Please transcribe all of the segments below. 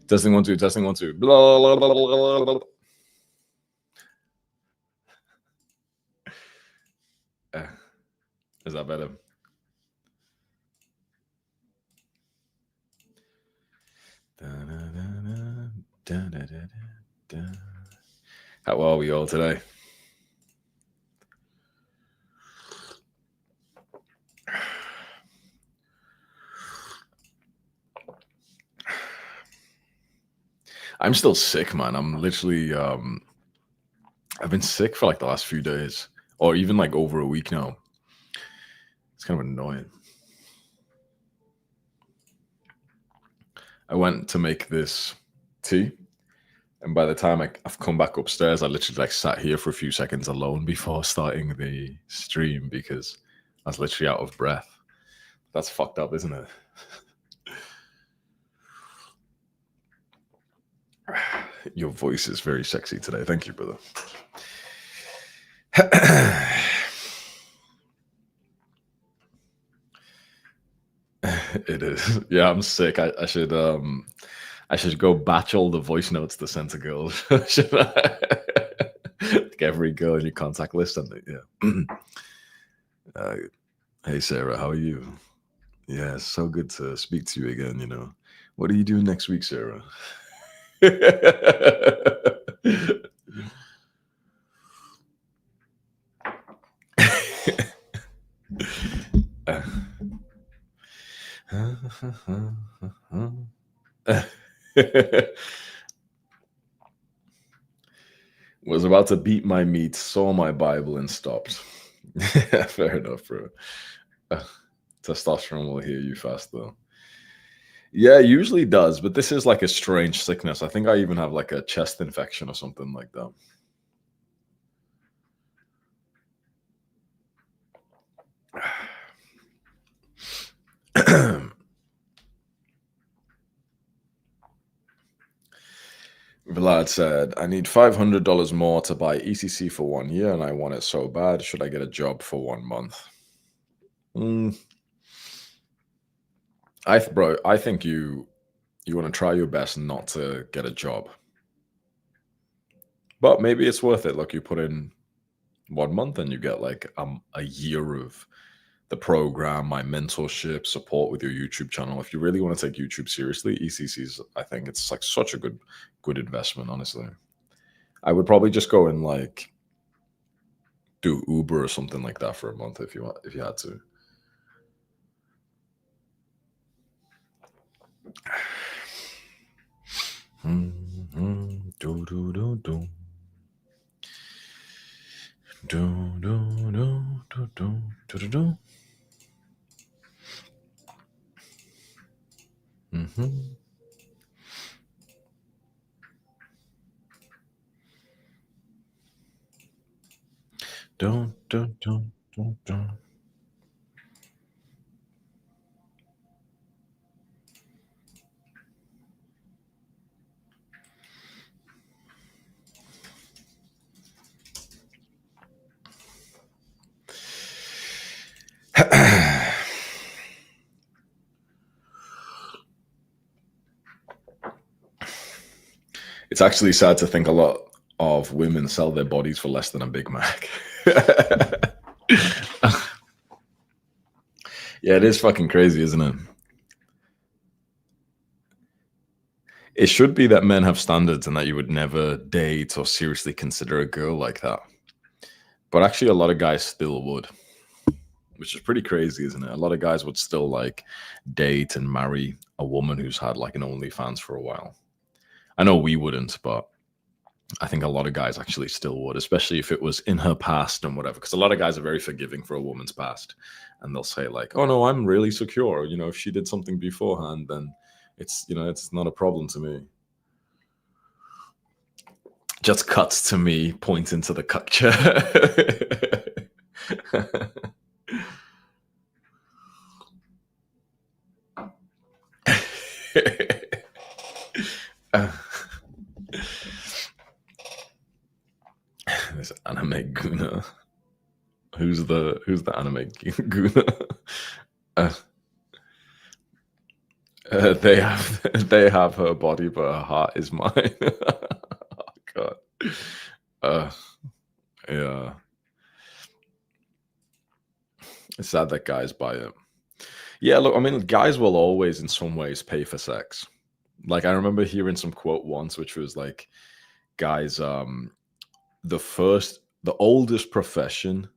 Testing 1 2. Testing 1 2. Blah, blah, blah, blah, blah, blah. Is that better? How are we all today? I'm still sick, man. I'm literally I've been sick for like the last few days, or even like over a week now. It's kind of annoying. I went to make this tea, and by the time I've come back upstairs, I literally like sat here for a few seconds alone before starting the stream because I was literally out of breath. That's fucked up, isn't it? Your voice is very sexy today. Thank you, brother. It is. Yeah, I'm sick. I should go batch all the voice notes to send to girls. Like every girl in your contact list, and yeah. Hey Sarah, how are you? Yeah, it's so good to speak to you again. You know, what are you doing next week, Sarah? Was about to beat my meat, saw my Bible, and stopped. Fair enough, bro. Testosterone will heal you fast, though. Yeah, it usually does, but this is like a strange sickness. I think I even have like a chest infection or something like that. Vlad said, I need $500 more to buy ECC for 1 year, and I want it so bad. Should I get a job for 1 month? I think you want to try your best not to get a job. But maybe it's worth it. Like you put in 1 month and you get like a year of the program, my mentorship, support with your YouTube channel. If you really want to take YouTube seriously, ECC's, I think it's like such a good investment, honestly. I would probably just go and like do Uber or something like that for a month if you had to. Do do do do. Do do do do do do do. Don't. It's actually sad to think a lot of women sell their bodies for less than a Big Mac. Yeah, it is fucking crazy, isn't it? It should be that men have standards and that you would never date or seriously consider a girl like that. But actually, a lot of guys still would, which is pretty crazy, isn't it? A lot of guys would still like date and marry a woman who's had like an OnlyFans for a while. I know we wouldn't, but I think a lot of guys actually still would, especially if it was in her past and whatever. Because a lot of guys are very forgiving for a woman's past, and they'll say like, "Oh no, I'm really secure. You know, if she did something beforehand, then it's not a problem to me." Just cuts to me pointing to the cuck chair. This anime Guna. Who's the anime Guna? they have her body, but her heart is mine. Oh god. Uh, yeah. It's sad that guys buy it. Yeah, look, I mean, guys will always, in some ways, pay for sex. Like, I remember hearing some quote once, which was like, guys, the oldest profession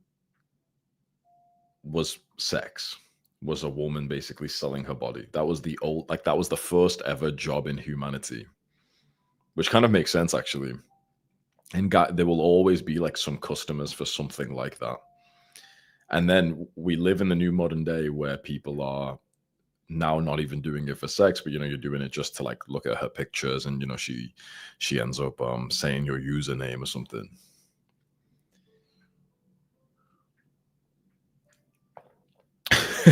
was sex, was a woman basically selling her body. That was that was the first ever job in humanity, which kind of makes sense actually. And there will always be like some customers for something like that. And then we live in the new modern day where people are now not even doing it for sex, but you're doing it just to like look at her pictures, and she ends up saying your username or something.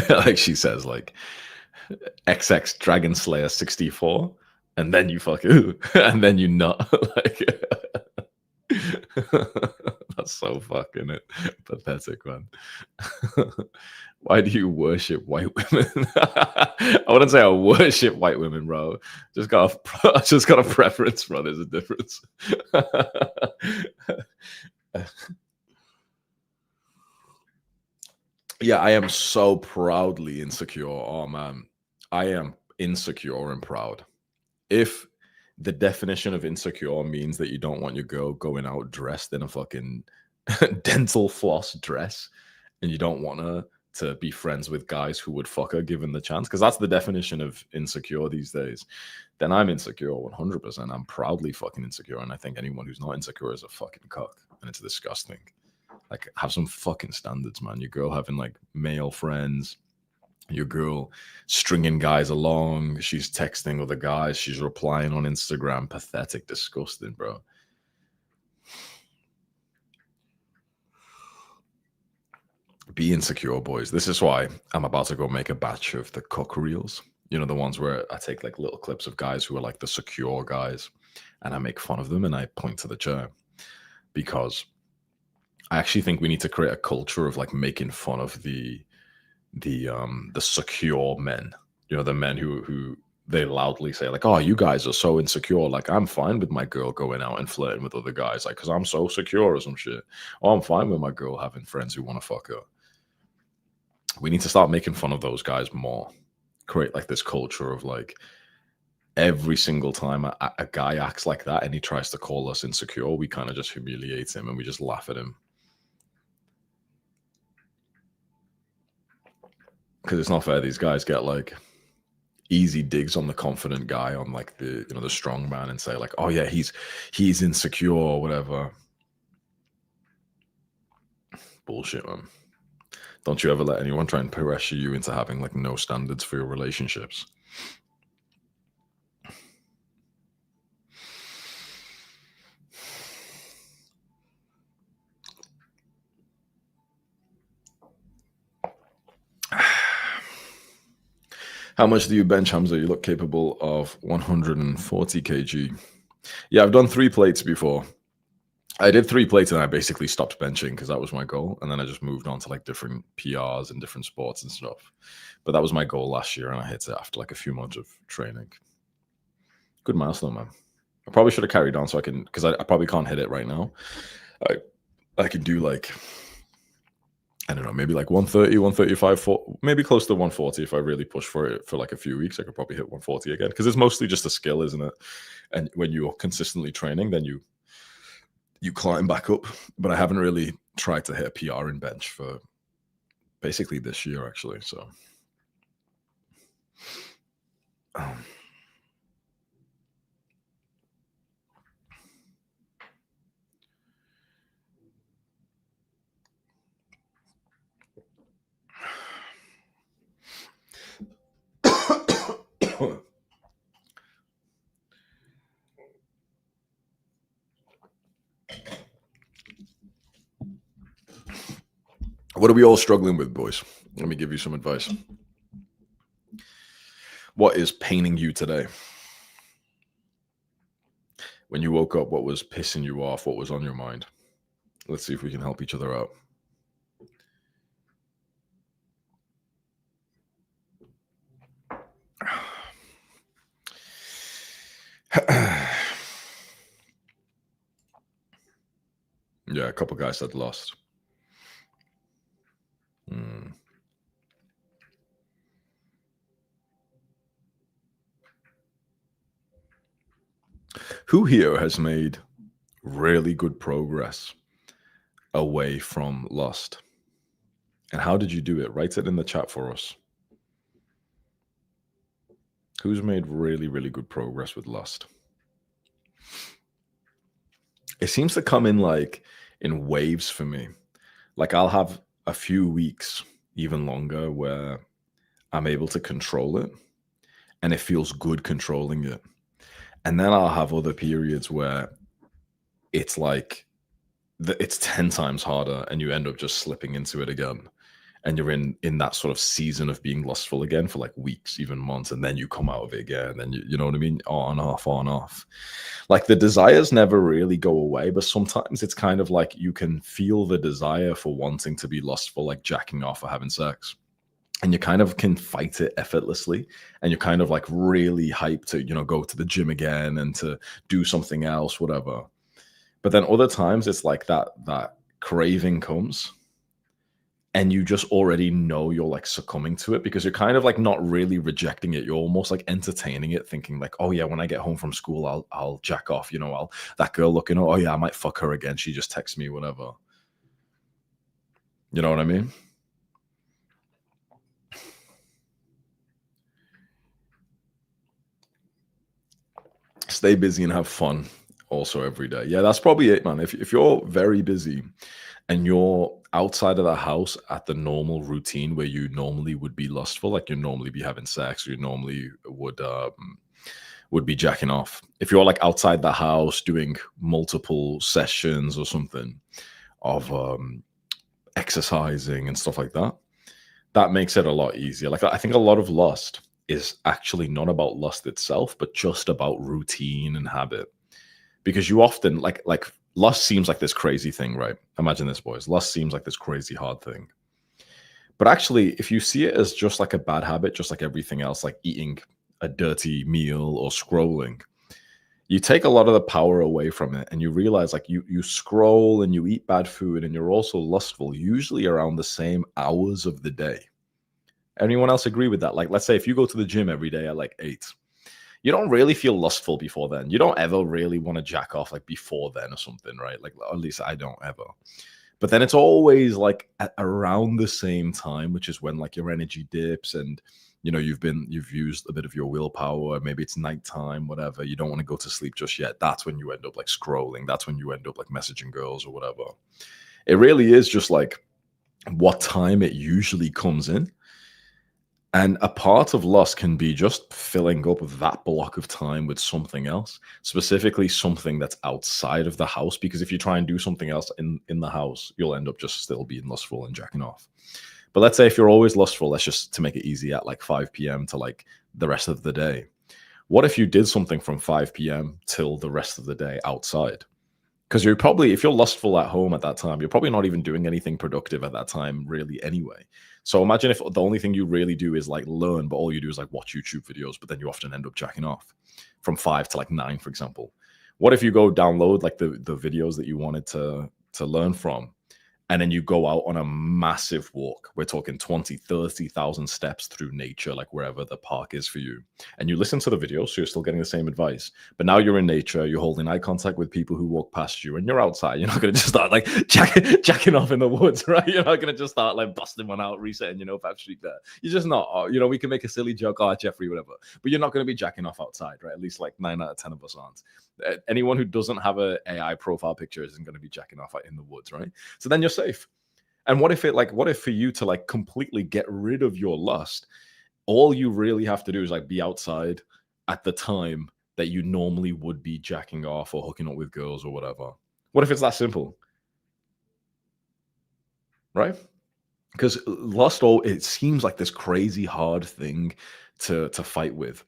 Like she says like XX Dragon Slayer 64, and then you fucking and then you not like that's so fucking pathetic, man. Why do you worship white women? I wouldn't say I worship white women, bro. Just got a preference, bro. There's a difference. Yeah, I am so proudly insecure. Oh man, I am insecure and proud. If the definition of insecure means that you don't want your girl going out dressed in a fucking dental floss dress, and you don't want her to be friends with guys who would fuck her given the chance, because that's the definition of insecure these days, then I'm insecure 100%. I'm proudly fucking insecure, and I think anyone who's not insecure is a fucking cuck, and it's disgusting. Like, have some fucking standards, man. Your girl having like male friends, your girl stringing guys along, she's texting other guys, she's replying on Instagram. Pathetic, disgusting, bro. Be insecure, boys. This is why I'm about to go make a batch of the cook reels. The ones where I take like little clips of guys who are like the secure guys, and I make fun of them and I point to the chair, because I actually think we need to create a culture of like making fun of the secure men. The men who they loudly say like, "Oh, you guys are so insecure. Like, I'm fine with my girl going out and flirting with other guys, like, because I'm so secure or some shit. Oh, I'm fine with my girl having friends who want to fuck her." We need to start making fun of those guys more. Create like this culture of like, every single time a guy acts like that and he tries to call us insecure, we kind of just humiliate him and we just laugh at him. Because it's not fair. These guys get like easy digs on the confident guy, on like the strong man, and say like, "Oh yeah, he's insecure or whatever." Bullshit, man. Don't you ever let anyone try and pressure you into having like no standards for your relationships. How much do you bench, Hamza? You look capable of 140 kg. Yeah, I've done 3 plates before. I did 3 plates and I basically stopped benching because that was my goal. And then I just moved on to like different PRs and different sports and stuff. But that was my goal last year and I hit it after like a few months of training. Good milestone, man. I probably should have carried on, so I can, because I probably can't hit it right now. I can do like, I don't know, maybe like 130, 135, maybe close to 140 if I really push for it for like a few weeks. I could probably hit 140 again, because it's mostly just a skill, isn't it? And when you're consistently training, then you climb back up. But I haven't really tried to hit a PR in bench for basically this year, actually. So, um, what are we all struggling with, boys? Let me give you some advice. What is paining you today? When you woke up, what was pissing you off? What was on your mind? Let's see if we can help each other out. Yeah, a couple guys said lust. Hmm. Who here has made really good progress away from lust? And how did you do it? Write it in the chat for us. Who's made really, really good progress with lust? It seems to come in like in waves for me. Like I'll have a few weeks, even longer, where I'm able to control it and it feels good controlling it. And then I'll have other periods where it's like it's 10 times harder and you end up just slipping into it again. And you're in that sort of season of being lustful again for like weeks, even months, and then you come out of it again. And you know what I mean? On, off, on, off. Like the desires never really go away, but sometimes it's kind of like you can feel the desire for wanting to be lustful, like jacking off or having sex. And you kind of can fight it effortlessly. And you're kind of like really hyped to, go to the gym again and to do something else, whatever. But then other times it's like that craving comes and you just already know you're like succumbing to it because you're kind of like not really rejecting it. You're almost like entertaining it, thinking like, oh yeah, when I get home from school, I'll jack off. I'll that girl looking, oh yeah, I might fuck her again. She just texts me, whatever. You know what I mean? Stay busy and have fun also every day. Yeah, that's probably it, man. If you're very busy and you're outside of the house at the normal routine where you normally would be lustful, like you normally be having sex, or you normally would be jacking off. If you're like outside the house doing multiple sessions or something of exercising and stuff like that, that makes it a lot easier. Like I think a lot of lust is actually not about lust itself, but just about routine and habit. Because you often like lust seems like this crazy thing, right? Imagine this, boys. Lust seems like this crazy hard thing. But actually, if you see it as just like a bad habit, just like everything else, like eating a dirty meal or scrolling, you take a lot of the power away from it and you realize like you scroll and you eat bad food and you're also lustful usually around the same hours of the day. Anyone else agree with that? Like, let's say if you go to the gym every day at like 8, you don't really feel lustful before then. You don't ever really want to jack off like before then or something, right? Like, at least I don't ever. But then it's always like at around the same time, which is when like your energy dips and you've used a bit of your willpower. Maybe it's nighttime, whatever. You don't want to go to sleep just yet. That's when you end up like scrolling. That's when you end up like messaging girls or whatever. It really is just like what time it usually comes in. And a part of lust can be just filling up that block of time with something else, specifically something that's outside of the house. Because if you try and do something else in the house, you'll end up just still being lustful and jacking off. But let's say if you're always lustful, let's just to make it easy at like 5 p.m. to like the rest of the day. What if you did something from 5 p.m. till the rest of the day outside? Because you're probably, if you're lustful at home at that time, you're probably not even doing anything productive at that time, really, anyway. So imagine if the only thing you really do is like learn, but all you do is like watch YouTube videos, but then you often end up jacking off from 5 to like 9, for example. What if you go download like the videos that you wanted to learn from, and then you go out on a massive walk? We're talking 20, 30,000 steps through nature, like wherever the park is for you. And you listen to the video, so you're still getting the same advice. But now you're in nature, you're holding eye contact with people who walk past you, and you're outside. You're not going to just start like jacking off in the woods, right? You're not going to just start like busting one out, resetting, Fab Street there. You're just not. We can make a silly joke, oh, Jeffrey, whatever. But you're not going to be jacking off outside, right? At least like 9 out of 10 of us aren't. Anyone who doesn't have a AI profile picture isn't going to be jacking off in the woods, right? So then you're safe. And what if for you to like completely get rid of your lust, all you really have to do is like be outside at the time that you normally would be jacking off or hooking up with girls or whatever? What if it's that simple? Right? Because lust, it seems like this crazy hard thing to fight with.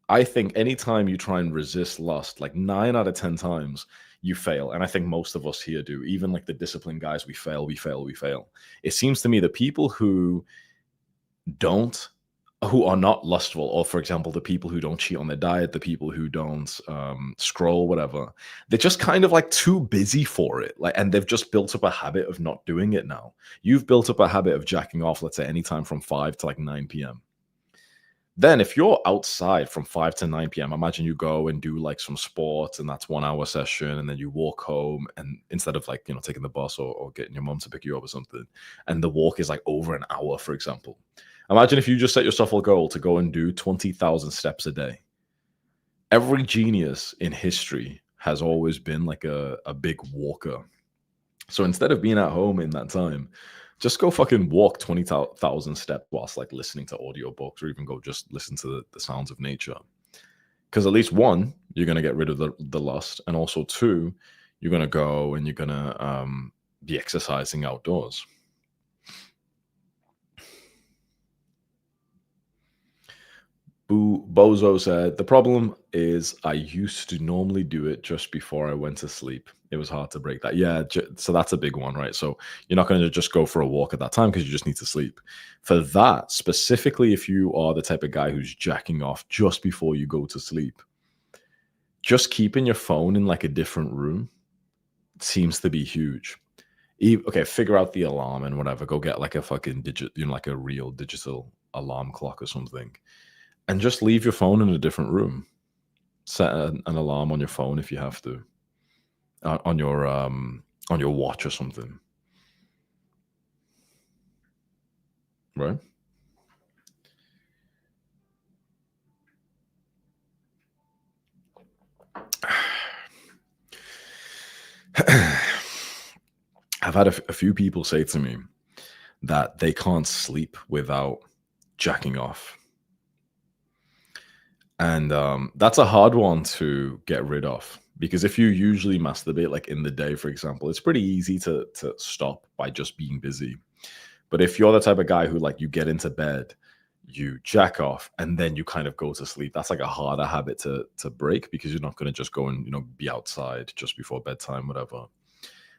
I think anytime you try and resist lust, like 9 out of 10 times, you fail. And I think most of us here do. Even like the disciplined guys, we fail, we fail, we fail. It seems to me the people who don't who are not lustful, or for example, the people who don't cheat on their diet, the people who don't scroll, whatever, they're just kind of like too busy for it. Like, and they've just built up a habit of not doing it now. You've built up a habit of jacking off, let's say, anytime from 5 to like 9 p.m. Then, if you're outside from 5 to 9 p.m., imagine you go and do like some sport, and that's 1 hour session, and then you walk home, and instead of like, taking the bus or getting your mom to pick you up or something, and the walk is like over an hour, for example. Imagine if you just set yourself a goal to go and do 20,000 steps a day. Every genius in history has always been like a big walker. So instead of being at home in that time, just go fucking walk 20,000 steps whilst like listening to audiobooks, or even go just listen to the sounds of nature. Because at least one, you're going to get rid of the lust. And also two, you're going to go and you're going to be exercising outdoors. Bozo said, the problem is I used to normally do it just before I went to sleep. It was hard to break that. Yeah, so that's a big one, right? So you're not going to just go for a walk at that time because you just need to sleep. For that, specifically, if you are the type of guy who's jacking off just before you go to sleep, just keeping your phone in like a different room seems to be huge. Okay, figure out the alarm and whatever. Go get like a fucking like a real digital alarm clock or something. And just leave your phone in a different room. Set an alarm on your phone if you have to, on your watch or something, right? I've had a few people say to me that they can't sleep without jacking off. And that's a hard one to get rid of, because if you usually masturbate like in the day, for example, it's pretty easy to stop by just being busy. But if you're the type of guy who like you get into bed, you jack off, and then you kind of go to sleep, that's like a harder habit to break, because you're not going to just go and be outside just before bedtime, whatever.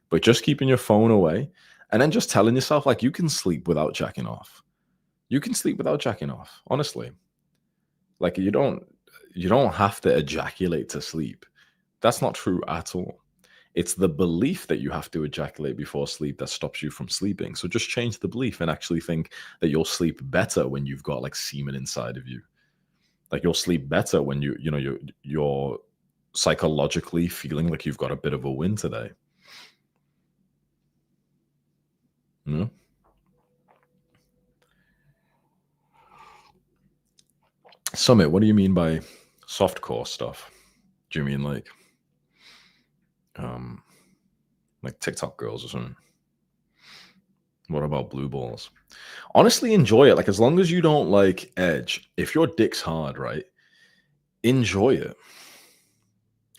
But just keeping your phone away, and then just telling yourself like you can sleep without jacking off. You can sleep without jacking off, honestly. Like you don't have to ejaculate to sleep. That's not true at all. It's the belief that you have to ejaculate before sleep that stops you from sleeping. So just change the belief and actually think that you'll sleep better when you've got like semen inside of you. Like you'll sleep better when you're psychologically feeling like you've got a bit of a win today. You know? Summit, what do you mean by softcore stuff? Do you mean like TikTok girls or something? What about blue balls? Honestly, enjoy it. Like as long as you don't like edge, if your dick's hard, right? Enjoy it.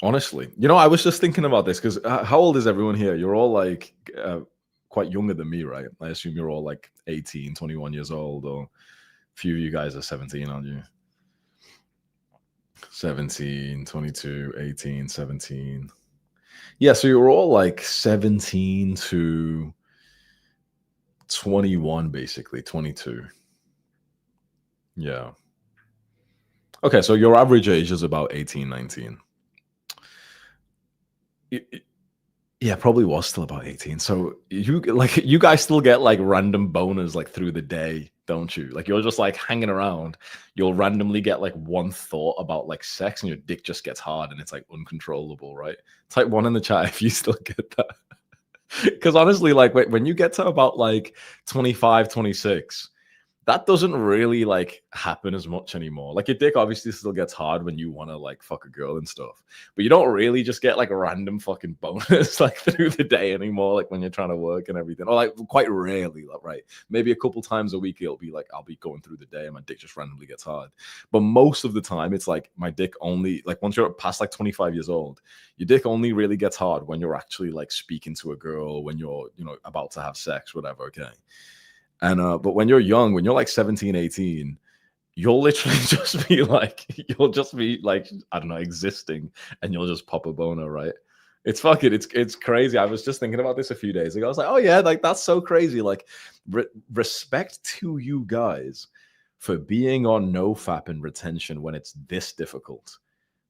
Honestly, I was just thinking about this because how old is everyone here? You're all like quite younger than me, right? I assume you're all like 18, 21 years old, or a few of you guys are 17, aren't you? 17, 22, 18, 17. Yeah, so you're all like 17 to 21, basically, 22. Yeah. Okay, so your average age is about 18, 19. Yeah, probably was still about 18. So you guys still get like random boners like through the day, don't you? Like you're just like hanging around, you'll randomly get like one thought about like sex and your dick just gets hard and it's like uncontrollable, right? Type one in the chat if you still get that. Because honestly, like when you get to about like 25, 26, that doesn't really like happen as much anymore. Like your dick obviously still gets hard when you want to like fuck a girl and stuff, but you don't really just get like a random fucking bonus like through the day anymore. Like when you're trying to work and everything, or like quite rarely, like, right? Maybe a couple times a week it'll be like I'll be going through the day and my dick just randomly gets hard. But most of the time it's like my dick only, like once you're past like 25 years old, your dick only really gets hard when you're actually like speaking to a girl, when you're about to have sex, whatever. Okay. And but when you're young, when you're like 17, 18, you'll literally you'll just be like, I don't know, existing, and you'll just pop a boner, right? It's crazy. I was just thinking about this a few days ago. I was like, oh yeah, like that's so crazy. Like respect to you guys for being on nofap and retention when it's this difficult,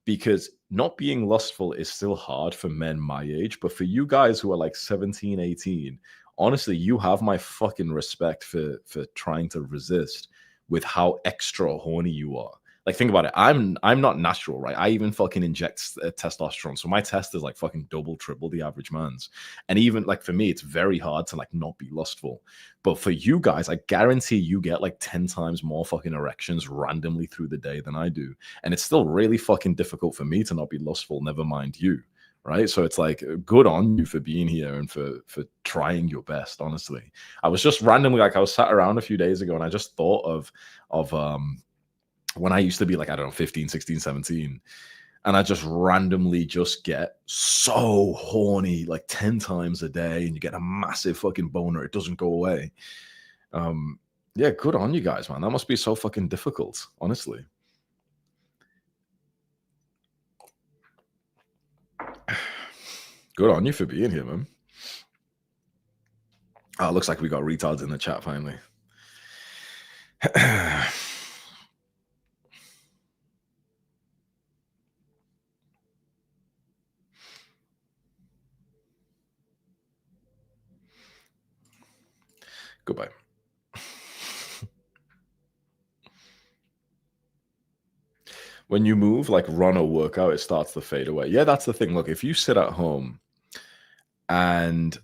because not being lustful is still hard for men my age, but for you guys who are like 17, 18, honestly, you have my fucking respect for trying to resist with how extra horny you are. Like, think about it. I'm not natural, right? I even fucking inject testosterone, so my test is like fucking double, triple the average man's. And even like for me, it's very hard to like not be lustful. But for you guys, I guarantee you get like 10 times more fucking erections randomly through the day than I do. And it's still really fucking difficult for me to not be lustful, never mind you. Right. So it's like good on you for being here and for trying your best, honestly. I was just randomly like I was sat around a few days ago and I just thought of when I used to be like, I don't know, 15, 16, 17. And I just randomly just get so horny like 10 times a day and you get a massive fucking boner. It doesn't go away. Yeah, good on you guys, man. That must be so fucking difficult, honestly. Good on you for being here, man. Oh, it looks like we got retards in the chat finally. Goodbye. When you move, like run or workout, it starts to fade away. Yeah, that's the thing. Look, if you sit at home and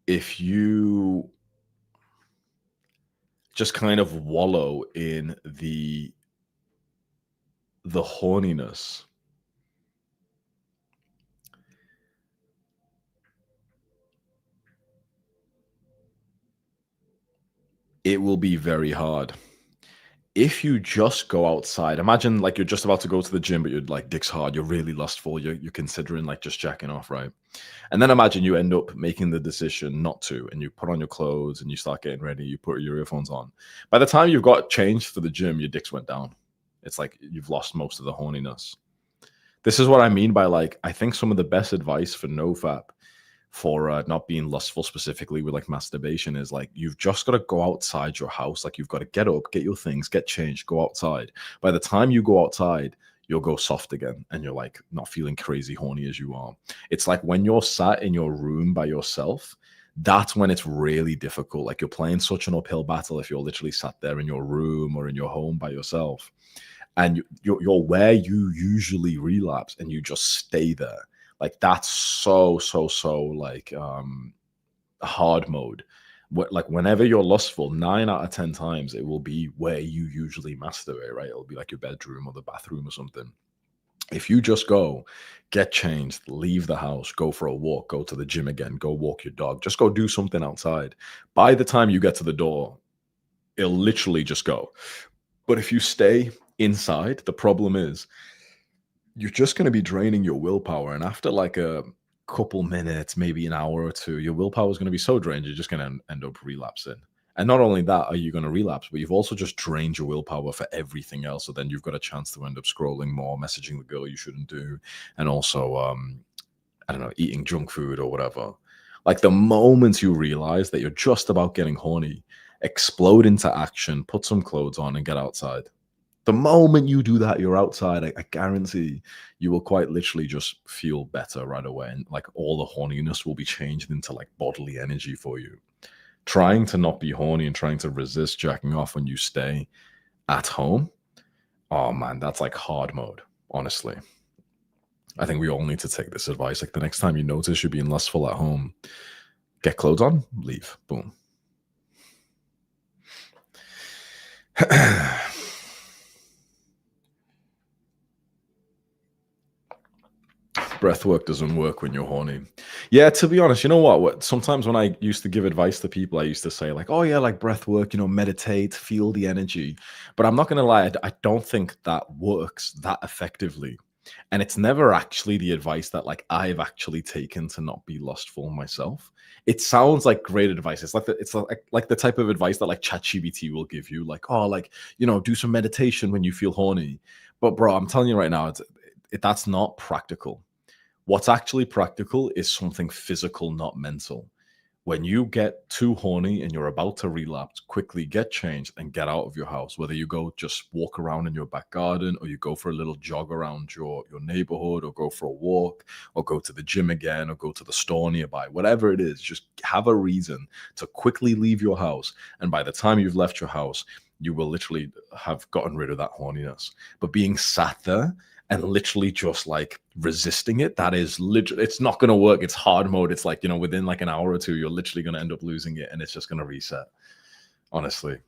if you just kind of wallow in the horniness, it will be very hard. If you just go outside, imagine like you're just about to go to the gym, but you're like dick's hard, you're really lustful, you're considering like just jacking off, right? And then imagine you end up making the decision not to, and you put on your clothes and you start getting ready, you put your earphones on. By the time you've got changed for the gym, your dicks went down. It's like you've lost most of the horniness. This is what I mean by like, I think some of the best advice for nofap for not being lustful specifically with like masturbation is like you've just got to go outside your house. Like you've got to get up, get your things, get changed, go outside. By the time you go outside, you'll go soft again and you're like not feeling crazy horny as you are. It's like when you're sat in your room by yourself, that's when it's really difficult. Like you're playing such an uphill battle if you're literally sat there in your room or in your home by yourself and you're where you usually relapse and you just stay there. Like that's so like hard mode. Like whenever you're lustful, 9 out of 10 times it will be where you usually masturbate, right? It'll be like your bedroom or the bathroom or something. If you just go get changed, leave the house, go for a walk, go to the gym again, go walk your dog, just go do something outside. By the time you get to the door, it'll literally just go. But if you stay inside, the problem is you're just going to be draining your willpower. And after like a couple minutes, maybe an hour or two, your willpower is going to be so drained, you're just going to end up relapsing. And not only that are you going to relapse, but you've also just drained your willpower for everything else. So then you've got a chance to end up scrolling more, messaging the girl you shouldn't do, and also, I don't know, eating junk food or whatever. Like the moment you realize that you're just about getting horny, explode into action, put some clothes on, and get outside. The moment you do that, you're outside. I guarantee you will quite literally just feel better right away. And like all the horniness will be changed into like bodily energy for you. Trying to not be horny and trying to resist jacking off when you stay at home. Oh man, that's like hard mode, honestly. I think we all need to take this advice. Like the next time you notice you're being lustful at home, get clothes on, leave. Boom. Breath work doesn't work when you're horny. Yeah, to be honest, you know what? Sometimes when I used to give advice to people, I used to say like, "Oh yeah, like breath work, meditate, feel the energy." But I'm not gonna lie, I don't think that works that effectively. And it's never actually the advice that like I've actually taken to not be lustful myself. It sounds like great advice. It's like like the type of advice that like ChatGPT will give you, like, oh, like do some meditation when you feel horny. But bro, I'm telling you right now, that's not practical. What's actually practical is something physical, not mental. When you get too horny and you're about to relapse, quickly get changed and get out of your house. Whether you go just walk around in your back garden, or you go for a little jog around your neighborhood, or go for a walk, or go to the gym again, or go to the store nearby, whatever it is, just have a reason to quickly leave your house. And by the time you've left your house, you will literally have gotten rid of that horniness. But being sat there and literally just like resisting it, that is literally, it's not going to work. It's hard mode. It's like, within like an hour or two, you're literally going to end up losing it, and it's just going to reset, honestly.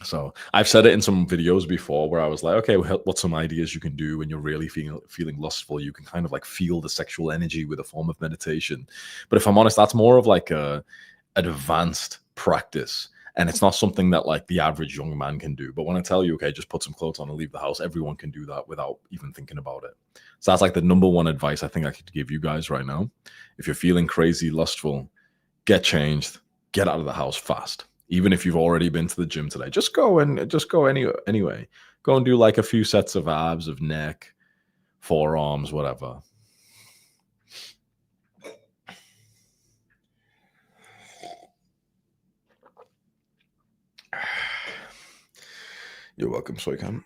So I've said it in some videos before where I was like, okay, what's some ideas you can do when you're really feeling lustful? You can kind of like feel the sexual energy with a form of meditation. But if I'm honest, that's more of like a advanced practice. And it's not something that like the average young man can do. But when I tell you, okay, just put some clothes on and leave the house, everyone can do that without even thinking about it. So that's like the number one advice I think I could give you guys right now. If you're feeling crazy lustful, get changed, get out of the house fast. Even if you've already been to the gym today, just go anyway. Go and do like a few sets of abs, of neck, forearms, whatever. You're welcome, Soykan.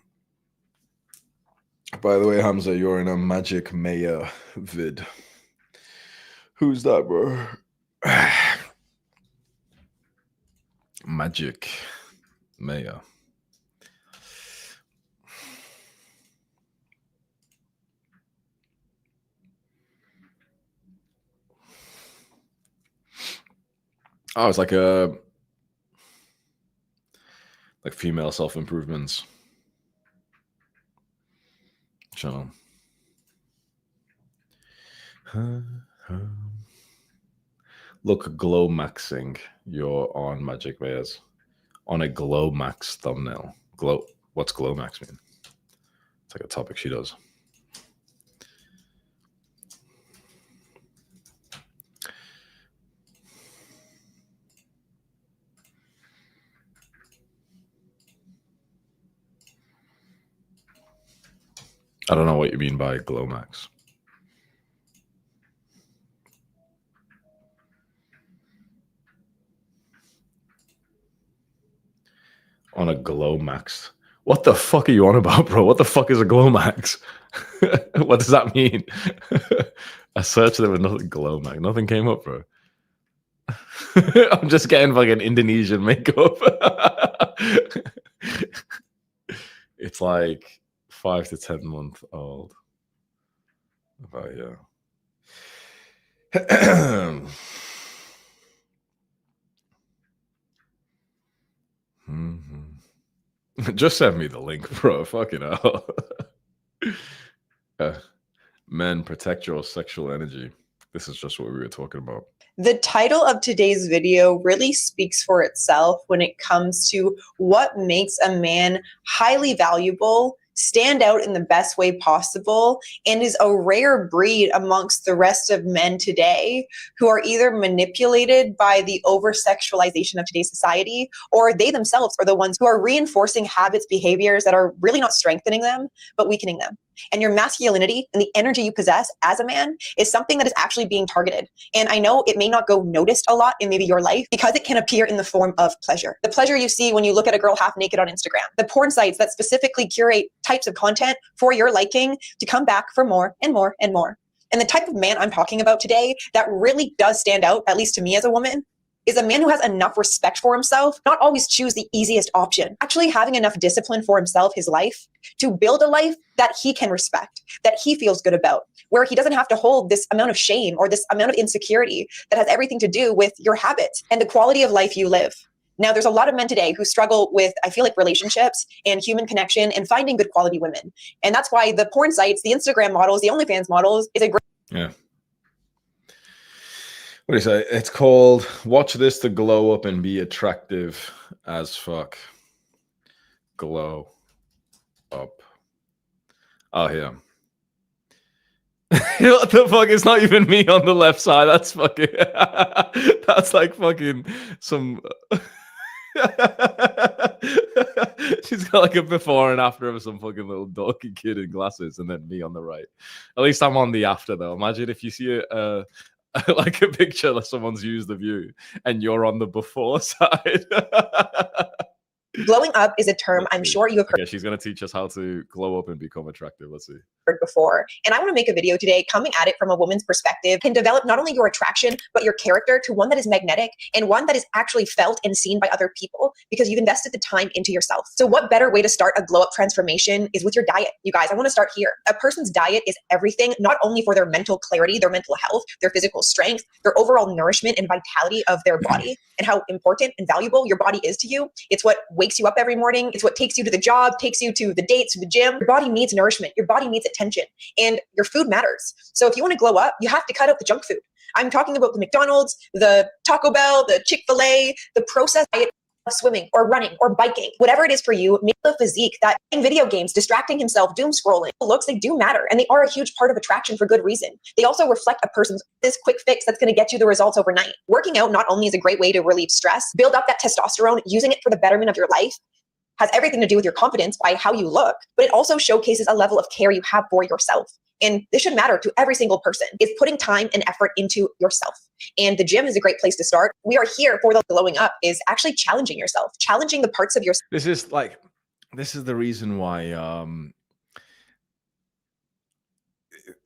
By the way, Hamza, you're in a Magic Maya vid. Who's that, bro? Magic Maya. Oh, it's like female self-improvements channel. Look, glow maxing. You're on Magic Maya's on a glow max thumbnail. What's glow max mean? It's like a topic she does. I don't know what you mean by glow max. On a glow max. What the fuck are you on about, bro? What the fuck is a glow max? What does that mean? I searched there with nothing glow max. Nothing came up, bro. I'm just getting fucking Indonesian makeup. It's like 5 to 10 month old. Oh yeah. Just send me the link, bro. Fucking hell. Men, protect your sexual energy. This is just what we were talking about. The title of today's video really speaks for itself when it comes to what makes a man highly valuable, stand out in the best way possible, and is a rare breed amongst the rest of men today who are either manipulated by the over-sexualization of today's society, or they themselves are the ones who are reinforcing habits, behaviors that are really not strengthening them, but weakening them. And your masculinity and the energy you possess as a man is something that is actually being targeted. And I know it may not go noticed a lot in maybe your life because it can appear in the form of pleasure. The pleasure you see when you look at a girl half naked on Instagram. The porn sites that specifically curate types of content for your liking to come back for more and more and more. And the type of man I'm talking about today that really does stand out, at least to me as a woman, is a man who has enough respect for himself, not always choose the easiest option, actually having enough discipline for himself, his life, to build a life that he can respect, that he feels good about, where he doesn't have to hold this amount of shame or this amount of insecurity that has everything to do with your habits and the quality of life you live. Now, there's a lot of men today who struggle with, I feel like, relationships and human connection and finding good quality women. And that's why the porn sites, the Instagram models, the OnlyFans models is a great... Yeah. What do you say? It's called Watch This to Glow Up and Be Attractive as Fuck. Glow up. Oh, yeah. What the fuck? It's not even me on the left side. That's fucking... That's like fucking some... She's got like a before and after of some fucking little dorky kid in glasses, and then me on the right. At least I'm on the after, though. Imagine if you see a like a picture that someone's used of you and you're on the before side. Glowing up is a term I'm sure you have heard. Okay, she's going to teach us how to glow up and become attractive. Let's see. Before. And I want to make a video today coming at it from a woman's perspective, can develop not only your attraction, but your character to one that is magnetic and one that is actually felt and seen by other people because you've invested the time into yourself. So what better way to start a glow up transformation is with your diet. You guys, I want to start here. A person's diet is everything, not only for their mental clarity, their mental health, their physical strength, their overall nourishment and vitality of their body and how important and valuable your body is to you. It's what wakes you up every morning. It's what takes you to the job, takes you to the dates, to the gym. Your body needs nourishment. Your body needs attention, and your food matters. So if you want to glow up, you have to cut out the junk food. I'm talking about the McDonald's, the Taco Bell, the Chick-fil-A, the processed diet of swimming or running or biking, whatever it is for you. Make the physique that in video games, distracting himself, doom scrolling. Looks, they do matter, and they are a huge part of attraction for good reason. They also reflect a person's this quick fix that's going to get you the results overnight. Working out not only is a great way to relieve stress, build up that testosterone, using it for the betterment of your life, has everything to do with your confidence by how you look, but it also showcases a level of care you have for yourself. And this should matter to every single person, is putting time and effort into yourself. And the gym is a great place to start. We are here for the glowing up is actually challenging yourself, challenging the parts of yourself. This is the reason why,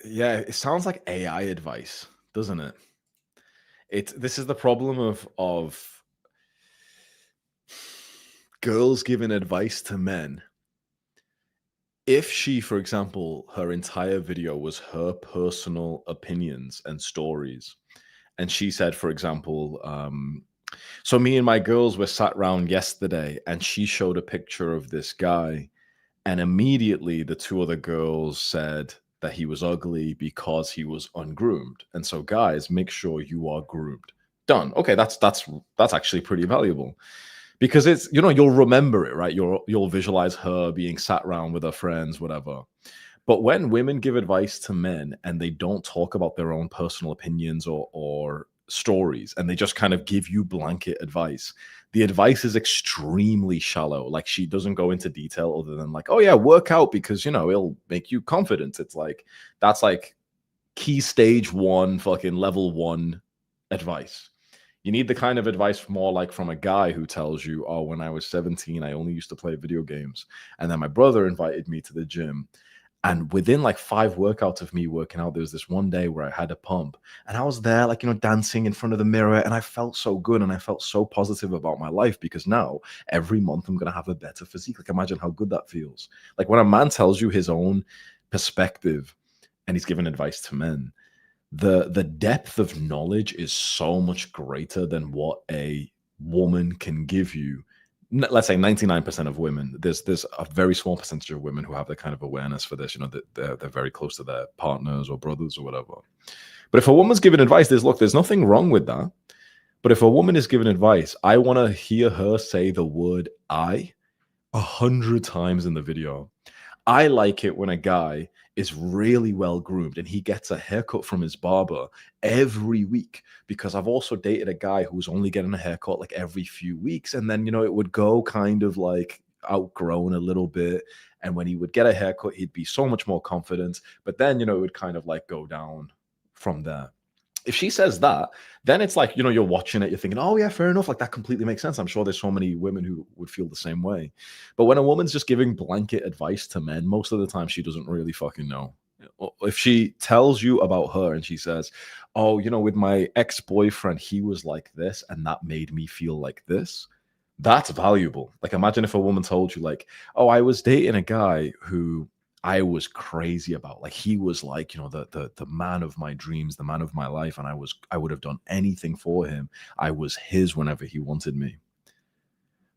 yeah, it sounds like AI advice, doesn't it? This is the problem of girls giving advice to men. If she, for example, her entire video was her personal opinions and stories, and she said, for example, so me and my girls were sat around yesterday and she showed a picture of this guy, and immediately the two other girls said that he was ugly because he was ungroomed. And so guys, make sure you are groomed. Done. Okay, that's actually pretty valuable. Because it's, you'll remember it, right? You'll visualize her being sat around with her friends, whatever. But when women give advice to men and they don't talk about their own personal opinions or stories, and they just kind of give you blanket advice, the advice is extremely shallow. Like, she doesn't go into detail other than like, oh yeah, work out because, it'll make you confident. It's like, that's like key stage 1, fucking level 1 advice. You need the kind of advice more like from a guy who tells you, oh, when I was 17, I only used to play video games. And then my brother invited me to the gym. And within like 5 workouts of me working out, there was this one day where I had a pump. And I was there, like, dancing in front of the mirror. And I felt so good. And I felt so positive about my life because now every month I'm going to have a better physique. Like, imagine how good that feels. Like, when a man tells you his own perspective and he's giving advice to men, the depth of knowledge is so much greater than what a woman can give you. Let's say 99% of women, there's a very small percentage of women who have the kind of awareness for this, that they're very close to their partners or brothers or whatever. But if a woman's giving advice, there's nothing wrong with that. But if a woman is giving advice, I want to hear her say the word I 100 times in the video. I like it when a guy is really well groomed and he gets a haircut from his barber every week, because I've also dated a guy who was only getting a haircut like every few weeks. And then, it would go kind of like outgrown a little bit. And when he would get a haircut, he'd be so much more confident. But then, it would kind of like go down from there. If she says that, then it's like, you're watching it, you're thinking, oh yeah, fair enough. Like, that completely makes sense. I'm sure there's so many women who would feel the same way. But when a woman's just giving blanket advice to men, most of the time she doesn't really fucking know. If she tells you about her and she says, oh, with my ex-boyfriend, he was like this and that made me feel like this, that's valuable. Like, imagine if a woman told you like, oh, I was dating a guy who I was crazy about. Like, he was like, the man of my dreams, the man of my life. And I would have done anything for him. I was his whenever he wanted me.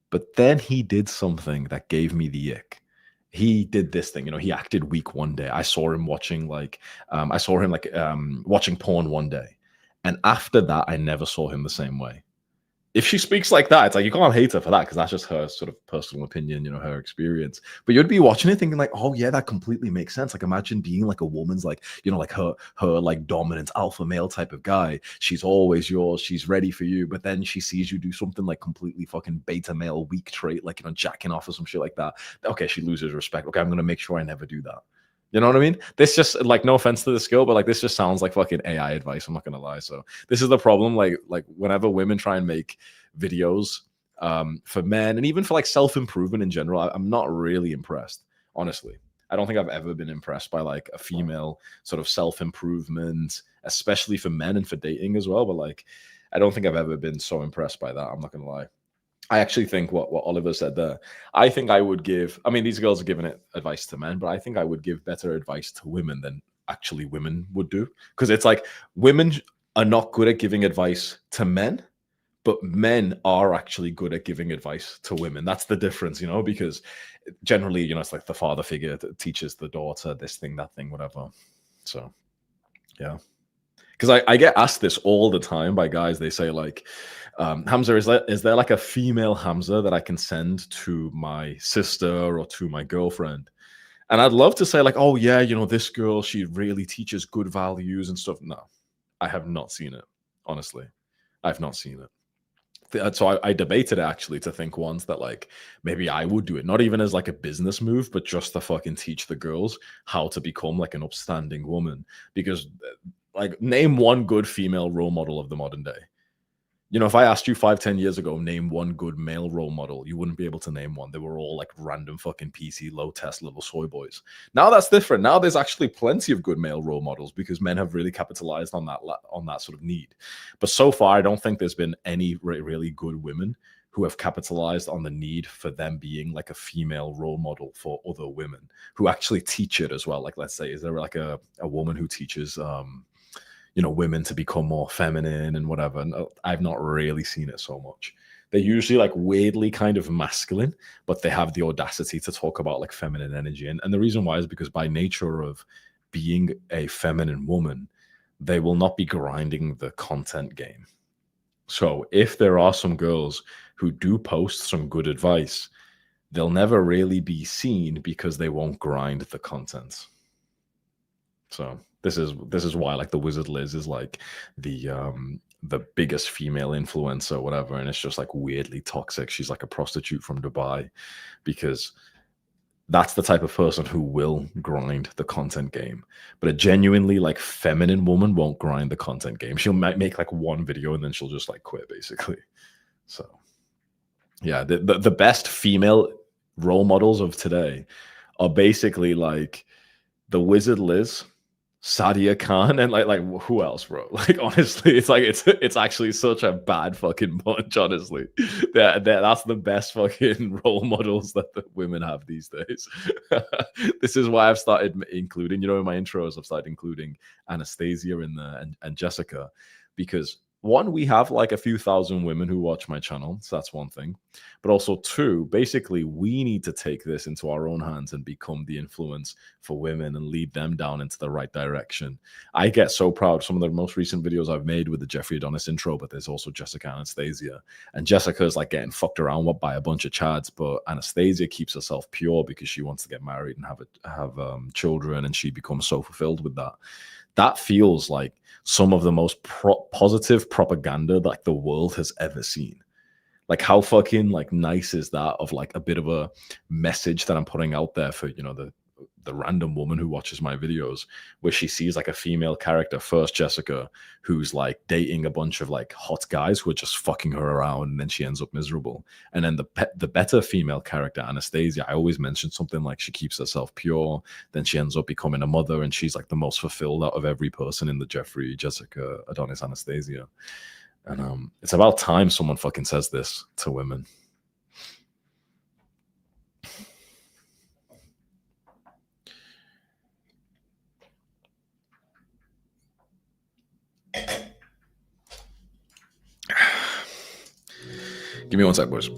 But then he did something that gave me the ick. He did this thing, he acted weak one day. I saw him watching watching porn one day. And after that, I never saw him the same way. If she speaks like that, it's like, you can't hate her for that because that's just her sort of personal opinion, her experience. But you'd be watching it thinking like, oh yeah, that completely makes sense. Like, imagine being like a woman's like, like her like dominant alpha male type of guy. She's always yours. She's ready for you. But then she sees you do something like completely fucking beta male weak trait, like, jacking off or some shit like that. Okay, she loses respect. Okay, I'm going to make sure I never do that. You know what I mean? This just like no offense to this girl, but like this just sounds like fucking AI advice. I'm not gonna lie. So this is the problem. Like whenever women try and make videos for men and even for like self improvement in general, I'm not really impressed. Honestly, I don't think I've ever been impressed by like a female sort of self improvement, especially for men and for dating as well. But like, I don't think I've ever been so impressed by that. I'm not gonna lie. I actually think what Oliver said there. I think I would give. I mean, these girls are giving it advice to men, but I think I would give better advice to women than actually women would do, because it's like women are not good at giving advice to men, but men are actually good at giving advice to women. That's the difference, you know, because generally, you know, it's like the father figure that teaches the daughter this thing, that thing, whatever. So yeah. Because I get asked this all the time by guys. They say like, Hamza, is there like a female Hamza that I can send to my sister or to my girlfriend? And I'd love to say like, oh yeah, you know, this girl, she really teaches good values and stuff. No, I have not seen it. Honestly, I've not seen it. So I debated actually to think once that like maybe I would do it, not even as like a business move, but just to fucking teach the girls how to become like an upstanding woman. Because like name one good female role model of the modern day. You know, if I asked you 5, 10 years ago, name one good male role model, you wouldn't be able to name one. They were all like random fucking PC, low test little soy boys. Now that's different. Now there's actually plenty of good male role models because men have really capitalized on that sort of need. But so far, I don't think there's been any really good women who have capitalized on the need for them being like a female role model for other women who actually teach it as well. Like, let's say, is there like a woman who teaches you know, women to become more feminine and whatever? And I've not really seen it so much. They're usually like weirdly kind of masculine, but they have the audacity to talk about like feminine energy. And the reason why is because by nature of being a feminine woman, they will not be grinding the content game. So if there are some girls who do post some good advice, they'll never really be seen because they won't grind the content. So this is why like the Wizard Liz is like the biggest female influencer or whatever, and it's just like weirdly toxic. She's like a prostitute from Dubai because that's the type of person who will grind the content game. But a genuinely like feminine woman won't grind the content game. She'll make like one video and then she'll just like quit basically. So yeah, the best female role models of today are basically like the Wizard Liz, Sadia Khan, and like who else, bro? Like honestly, it's like it's actually such a bad fucking bunch. Honestly, that's the best fucking role models that the women have these days. This is why I've started including, you know, in my intros, I've started including Anastasia in there and Jessica, because one, we have like a few thousand women who watch my channel, so that's one thing. But also two, basically, we need to take this into our own hands and become the influence for women and lead them down into the right direction. I get so proud. Some of the most recent videos I've made with the Jeffrey Adonis intro, but there's also Jessica Anastasia. And Jessica is like getting fucked around by a bunch of chads, but Anastasia keeps herself pure because she wants to get married and have children, and she becomes so fulfilled with that. That feels like some of the most positive propaganda like the world has ever seen. Like how fucking like nice is that, of like a bit of a message that I'm putting out there for, you know, the random woman who watches my videos, where she sees like a female character, first Jessica, who's like dating a bunch of like hot guys who are just fucking her around, and then she ends up miserable. And then the better female character, Anastasia, I always mention something like she keeps herself pure, then she ends up becoming a mother, and she's like the most fulfilled out of every person in the Jeffrey, Jessica, Adonis, Anastasia. And it's about time someone fucking says this to women. Give me one sec, boys.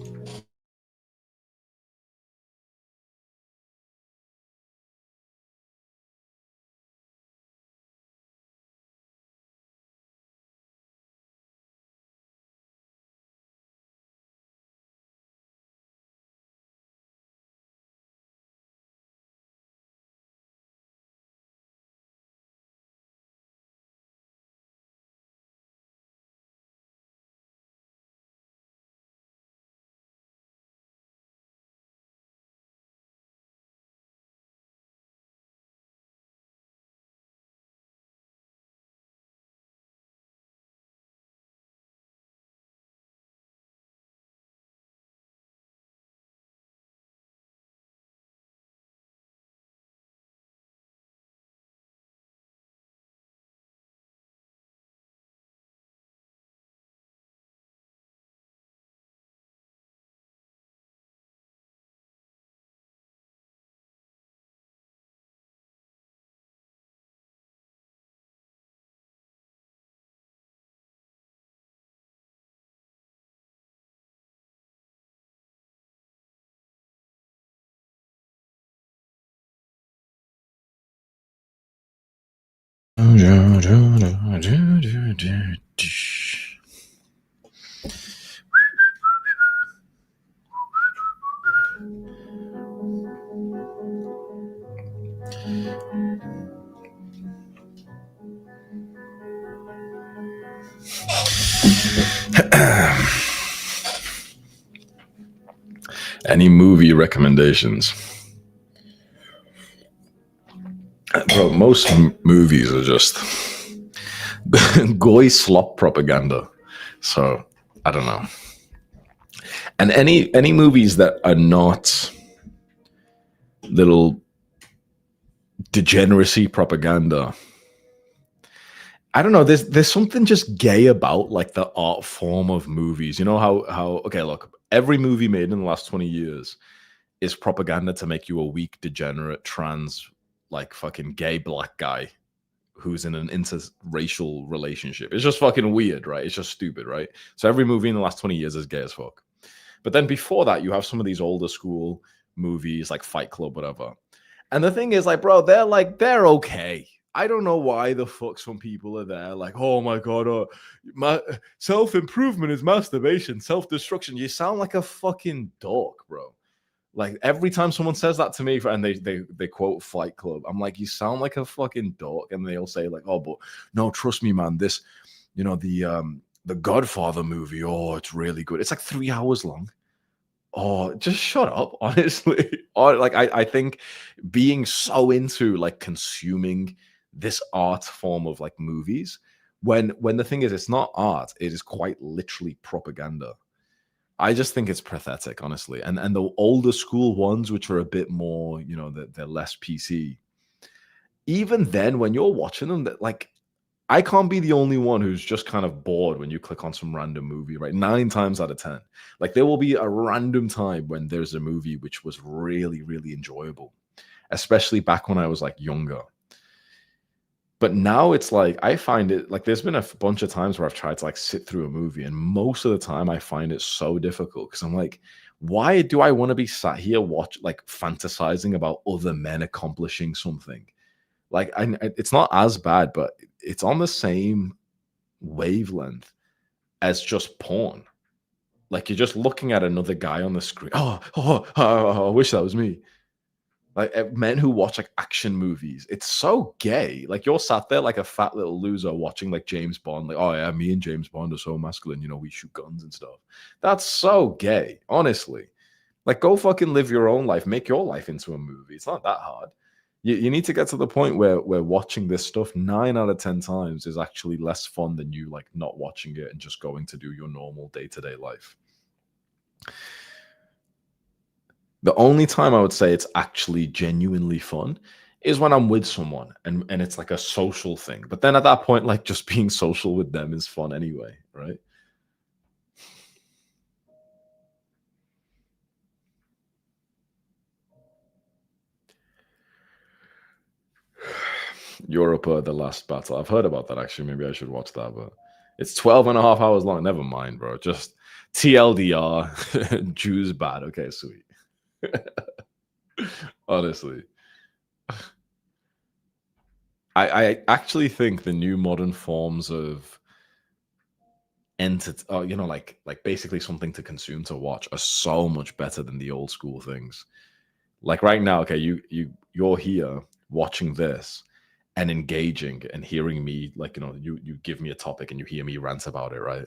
Any movie recommendations? Bro, most movies are just goy slop propaganda. So I don't know. And any movies that are not little degeneracy propaganda, I don't know. There's something just gay about like the art form of movies. You know how okay, look, every movie made in the last 20 years is propaganda to make you a weak, degenerate, trans, like fucking gay black guy who's in an interracial relationship. It's just fucking weird, right? It's just stupid, right? So every movie in the last 20 years is gay as fuck. But then before that, you have some of these older school movies like Fight Club, whatever. And the thing is, like, bro, they're okay. I don't know why the fuck some people are there, like, oh my god, my self-improvement is masturbation, self-destruction. You sound like a fucking dork, bro. Like every time someone says that to me, and they quote Fight Club, I'm like, you sound like a fucking dork. And they'll say like, oh, but no, trust me, man. This, the Godfather movie. Oh, it's really good. It's like 3 hours long. Oh, just shut up, honestly. Or like I think being so into like consuming this art form of like movies, when the thing is, it's not art. It is quite literally propaganda. I just think it's pathetic, honestly. And the older school ones, which are a bit more, they're less PC. Even then, when you're watching them, that like I can't be the only one who's just kind of bored when you click on some random movie, right? 9 times out of 10. Like there will be a random time when there's a movie which was really, really enjoyable, especially back when I was like younger. But now it's like I find it like there's been a bunch of times where I've tried to like sit through a movie, and most of the time I find it so difficult because I'm like, why do I want to be sat here like fantasizing about other men accomplishing something? Like it's not as bad, but it's on the same wavelength as just porn. Like you're just looking at another guy on the screen. I wish that was me. Like men who watch like action movies, it's so gay. Like you're sat there like a fat little loser watching like James Bond. Like, oh yeah, me and James Bond are so masculine. We shoot guns and stuff. That's so gay, honestly. Like go fucking live your own life. Make your life into a movie. It's not that hard. You need to get to the point where watching this stuff 9 out of 10 times is actually less fun than you like not watching it and just going to do your normal day-to-day life. The only time I would say it's actually genuinely fun is when I'm with someone and it's like a social thing. But then at that point, like just being social with them is fun anyway, right? Europa, The Last Battle. I've heard about that actually. Maybe I should watch that, but it's 12 and a half hours long. Never mind, bro. Just TLDR. Jews bad. Okay, sweet. Honestly. I actually think the new modern forms of like basically something to consume, to watch, are so much better than the old school things. Like right now, okay, you're here watching this and engaging and hearing me, like, you give me a topic and you hear me rant about it, right?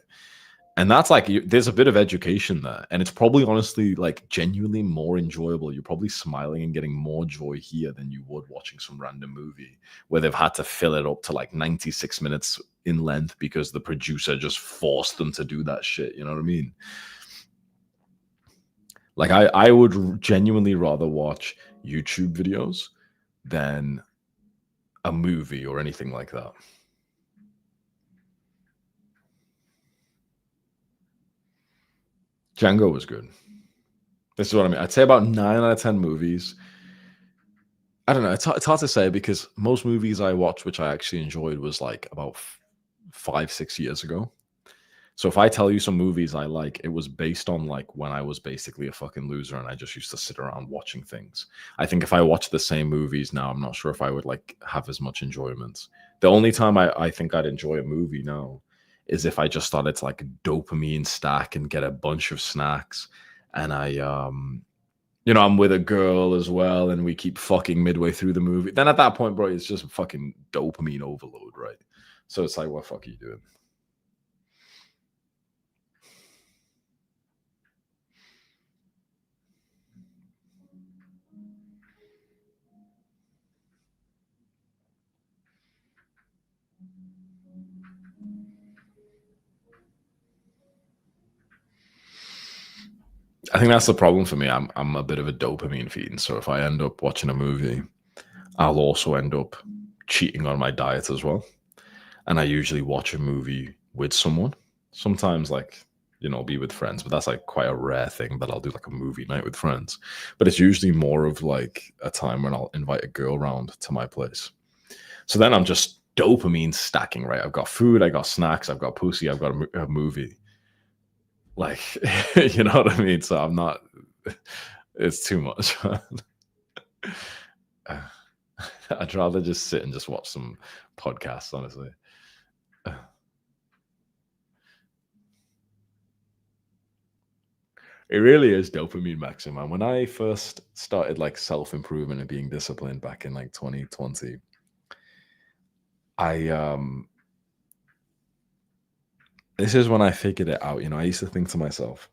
And that's like there's a bit of education there, and it's probably honestly like genuinely more enjoyable. You're probably smiling and getting more joy here than you would watching some random movie where they've had to fill it up to like 96 minutes in length because the producer just forced them to do that shit. You know what I mean? Like I would genuinely rather watch YouTube videos than a movie or anything like that. Django was good. This is what I mean. I'd say about 9 out of 10 movies. I don't know. It's hard to say because most movies I watched, which I actually enjoyed, was like about 5-6 years ago. So if I tell you some movies I like, it was based on like when I was basically a fucking loser and I just used to sit around watching things. I think if I watch the same movies now, I'm not sure if I would like have as much enjoyment. The only time I think I'd enjoy a movie now is if I just started to like dopamine stack and get a bunch of snacks, and I'm with a girl as well and we keep fucking midway through the movie. Then at that point, bro, it's just fucking dopamine overload, right? So it's like, what fuck are you doing? I think that's the problem for me. I'm a bit of a dopamine fiend. So if I end up watching a movie, I'll also end up cheating on my diet as well. And I usually watch a movie with someone. Sometimes like, be with friends, but that's like quite a rare thing that I'll do like a movie night with friends. But it's usually more of like a time when I'll invite a girl round to my place. So then I'm just dopamine stacking, right? I've got food, I got snacks, I've got pussy, I've got a movie. Like, you know what I mean? So I'm not, it's too much. I'd rather just sit and just watch some podcasts, honestly. It really is dopamine maximum. When I first started like self-improvement and being disciplined back in like 2020, I this is when I figured it out. I used to think to myself,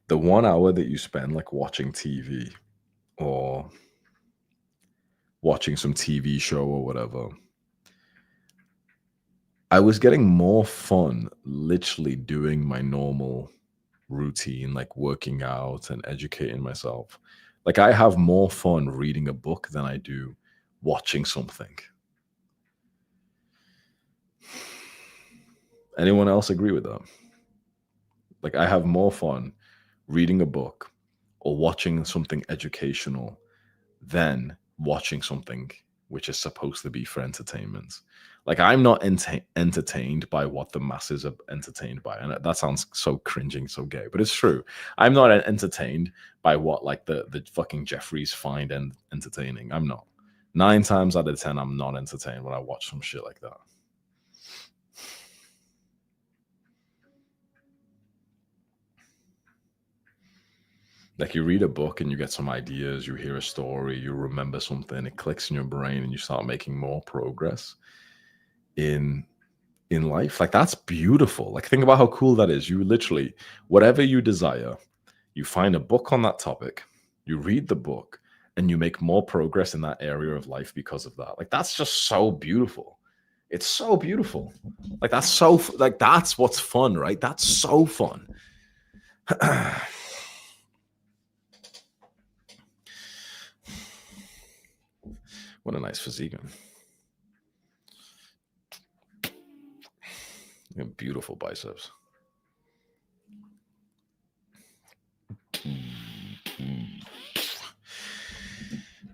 the 1 hour that you spend like watching TV or watching some TV show or whatever, I was getting more fun literally doing my normal routine, like working out and educating myself. Like I have more fun reading a book than I do watching something. Anyone else agree with that? Like I have more fun reading a book or watching something educational than watching something which is supposed to be for entertainment. Like I'm not entertained by what the masses are entertained by, and that sounds so cringing, so gay, but it's true. I'm not entertained by what like the fucking Jeffries find entertaining. I'm not. 9 times out of 10, I'm not entertained when I watch some shit like that. Like you read a book and you get some ideas, you hear a story, you remember something, it clicks in your brain, and you start making more progress in life. Like that's beautiful. Like think about how cool that is. You literally, whatever you desire, you find a book on that topic, you read the book, and you make more progress in that area of life because of that. Like that's just so beautiful. It's so beautiful. Like that's so like that's what's fun, right? That's so fun. What a nice physique. Beautiful biceps.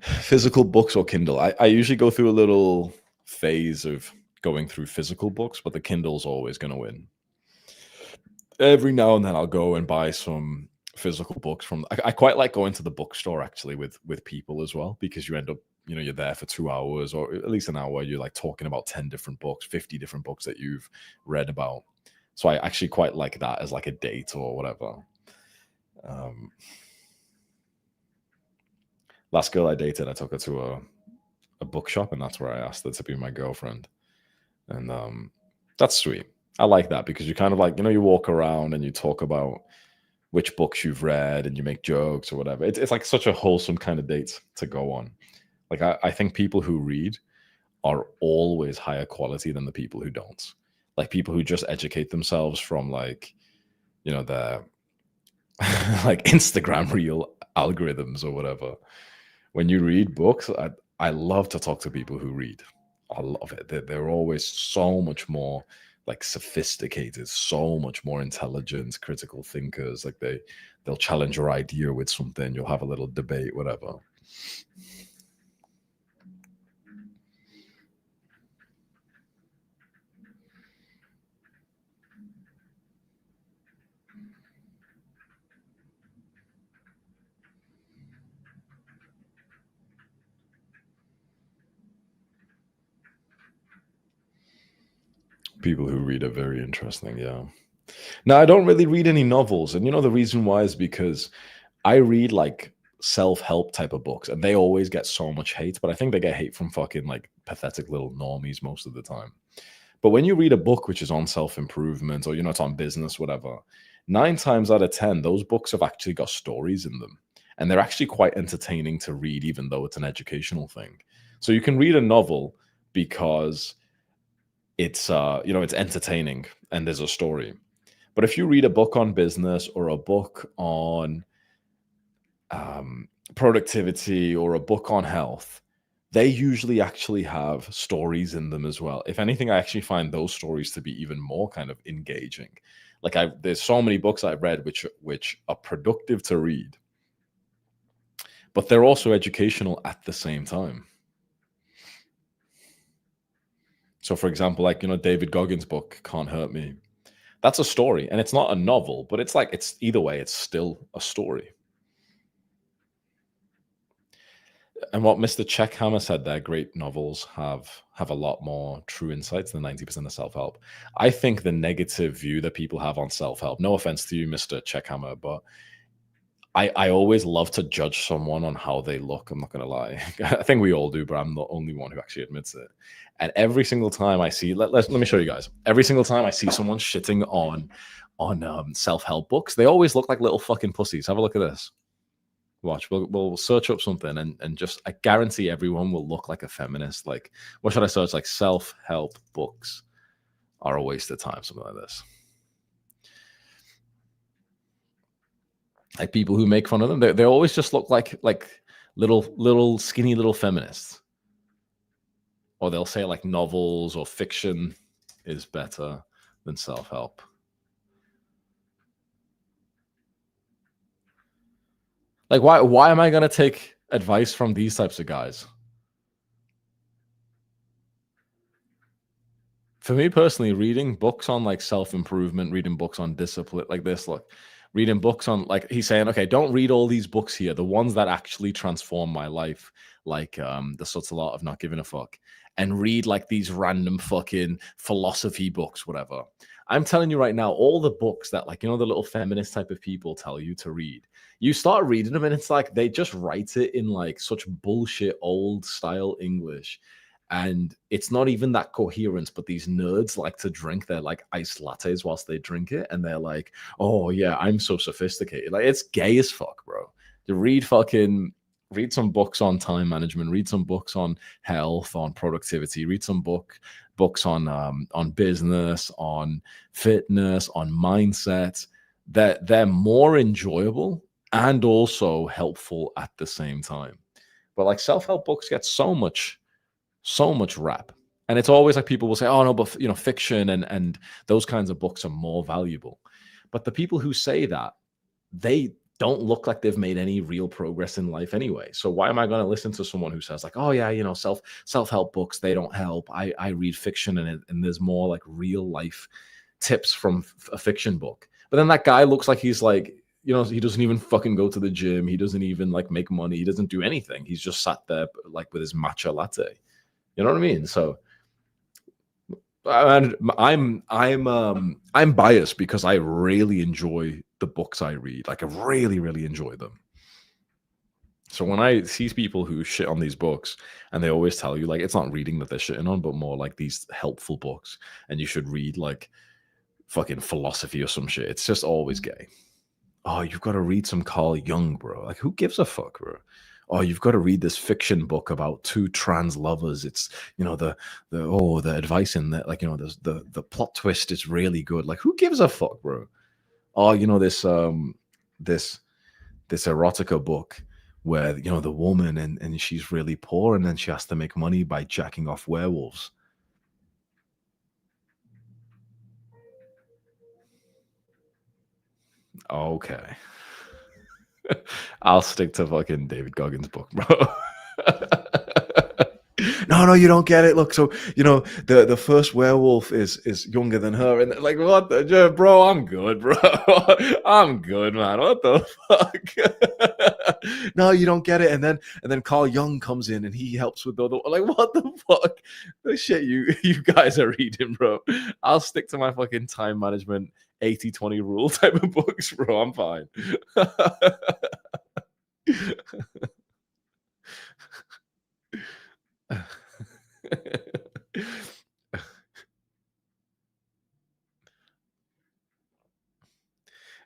Physical books or Kindle? I usually go through a little phase of going through physical books, but the Kindle's always going to win. Every now and then I'll go and buy some physical books from. I quite like going to the bookstore actually with people as well, because you end up, you're there for 2 hours or at least an hour. You're like talking about 10 different books, 50 different books that you've read about. So I actually quite like that as like a date or whatever. Last girl I dated, I took her to a bookshop, and that's where I asked her to be my girlfriend. And that's sweet. I like that because you kind of like, you walk around and you talk about which books you've read and you make jokes or whatever. It's like such a wholesome kind of date to go on. Like I think people who read are always higher quality than the people who don't. Like people who just educate themselves from like, their like Instagram reel algorithms or whatever. When you read books, I love to talk to people who read. I love it. They're always so much more like sophisticated, so much more intelligent, critical thinkers. Like they'll challenge your idea with something. You'll have a little debate, whatever. People who read are very interesting. Yeah. Now, I don't really read any novels. And the reason why is because I read like self-help type of books and they always get so much hate, but I think they get hate from fucking like pathetic little normies most of the time. But when you read a book which is on self-improvement or it's on business, whatever, 9 times out of 10, those books have actually got stories in them. And they're actually quite entertaining to read, even though it's an educational thing. So you can read a novel because it's it's entertaining and there's a story. But if you read a book on business or a book on productivity or a book on health, they usually actually have stories in them as well. If anything, I actually find those stories to be even more kind of engaging. Like there's so many books I've read which are productive to read, but they're also educational at the same time. So for example, like, David Goggins' book, Can't Hurt Me. That's a story, and it's not a novel, but it's either way, it's still a story. And what Mr. Checkhammer said there, great novels have a lot more true insights than 90% of self-help. I think the negative view that people have on self-help, no offense to you, Mr. Checkhammer, but I always love to judge someone on how they look. I'm not going to lie. I think we all do, but I'm the only one who actually admits it. And every single time I see, let me show you guys. Every single time I see someone shitting on self-help books, they always look like little fucking pussies. Have a look at this. Watch. We'll search up something and just, I guarantee everyone will look like a feminist. Like, what should I search? Like self-help books are a waste of time. Something like this. Like people who make fun of them, they always just look like little skinny little feminists. Or they'll say like novels or fiction is better than self-help. Like, why am I going to take advice from these types of guys? For me personally, reading books on like self-improvement, reading books on discipline, like this, look, reading books on, like, he's saying, okay, don't read all these books here, the ones that actually transform my life, like The Subtle Art of Not Giving a Fuck, and read like these random fucking philosophy books, whatever. I'm telling you right now, all the books that, like, the little feminist type of people tell you to read, you start reading them and it's like they just write it in like such bullshit old style English. And it's not even that coherent, but these nerds like to drink their like iced lattes whilst they drink it. And they're like, oh yeah, I'm so sophisticated. Like, it's gay as fuck, bro. To read some books on time management, read some books on health, on productivity, read some books on business, on fitness, on mindset. They're more enjoyable and also helpful at the same time. But like self-help books get so much rap. And it's always like people will say, oh no, but fiction and those kinds of books are more valuable. But the people who say that, they don't look like they've made any real progress in life anyway. So why am I going to listen to someone who says like, oh yeah, self-help books, they don't help. I read fiction and there's more like real life tips from a fiction book. But then that guy looks like he's like, he doesn't even fucking go to the gym. He doesn't even like make money. He doesn't do anything. He's just sat there like with his matcha latte. You know what I mean? So I'm biased because I really enjoy the books I read. Like, I really, really enjoy them. So when I see people who shit on these books, and they always tell you like it's not reading that they're shitting on, but more like these helpful books, and you should read like fucking philosophy or some shit. It's just always gay. Oh, you've got to read some Carl Jung, bro. Like, who gives a fuck, bro? Oh, you've got to read this fiction book about 2 trans lovers. It's, the advice in that, like, the plot twist is really good. Like, who gives a fuck, bro? Oh, this erotica book where, the woman and she's really poor and then she has to make money by jacking off werewolves. Okay. I'll stick to fucking David Goggins' book, bro. No, you don't get it. Look, so the first werewolf is younger than her, and like, what bro? I'm good, bro. I'm good, man. What the fuck? no, you don't get it. And then Carl Jung comes in and he helps with the other. Like, what the fuck? The shit you guys are reading, bro. I'll stick to my fucking time management 80-20 rule type of books, bro. I'm fine.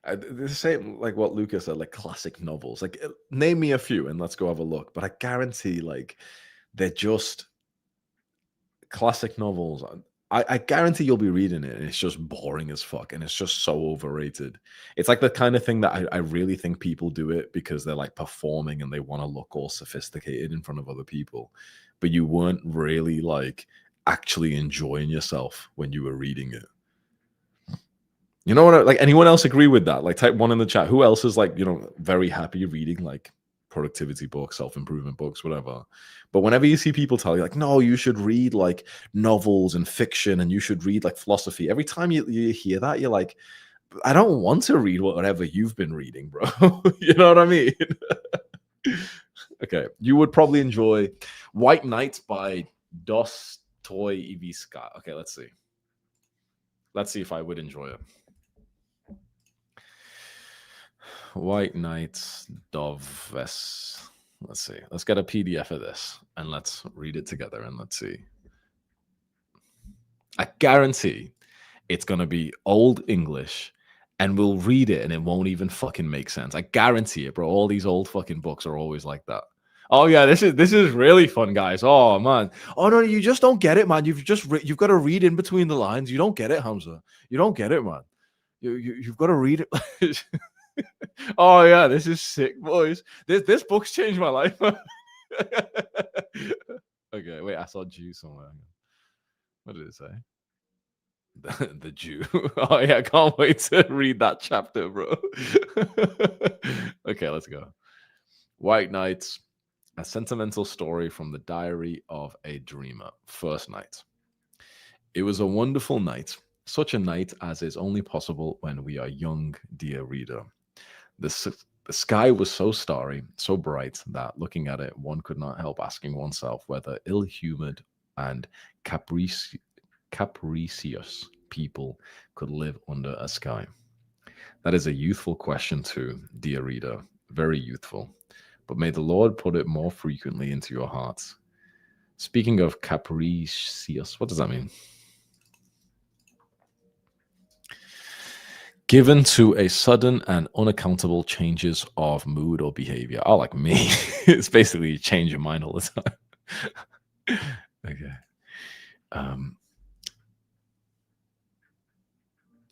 The same, like what Lucas said, like classic novels. Like, name me a few and let's go have a look. But I guarantee, like, they're just classic novels. I guarantee you'll be reading it and it's just boring as fuck and it's just so overrated. It's like the kind of thing that I really think people do it because they're like performing and they want to look all sophisticated in front of other people. But you weren't really like actually enjoying yourself when you were reading it. You know what? Like, anyone else agree with that? Like, type 1 in the chat. Who else is like, very happy reading like productivity books, self-improvement books, whatever? But whenever you see people tell you like, no, you should read like novels and fiction and you should read like philosophy, every time you hear that, you're like, I don't want to read whatever you've been reading, bro. You know what I mean? Okay, you would probably enjoy White Knight by Dostoyevsky. Okay, let's see. Let's see if I would enjoy it. White Knight Doves. Let's see. Let's get a PDF of this and let's read it together and let's see. I guarantee it's going to be old English and we'll read it and it won't even fucking make sense. I guarantee it, bro. All these old fucking books are always like that. Oh yeah, this is really fun, guys. Oh man. Oh no, you just don't get it, man. You've got to read in between the lines. You don't get it, Hamza. You don't get it, man. You've got to read it. Oh yeah, this is sick, boys. This book's changed my life. Okay, wait, I saw Jew somewhere. What did it say? The Jew. Oh yeah, I can't wait to read that chapter, bro. Okay, let's go. White Knights, a sentimental story from the diary of a dreamer. First night. It was a wonderful night, such a night as is only possible when we are young, dear reader. The sky was so starry, so bright, that looking at it, one could not help asking oneself whether ill-humored and capricious people could live under a sky. That is a youthful question too, dear reader, very youthful. But may the Lord put it more frequently into your hearts. Speaking of capricious, what does that mean? Given to a sudden and unaccountable changes of mood or behavior. Oh, like me. It's basically you change your mind all the time. Okay.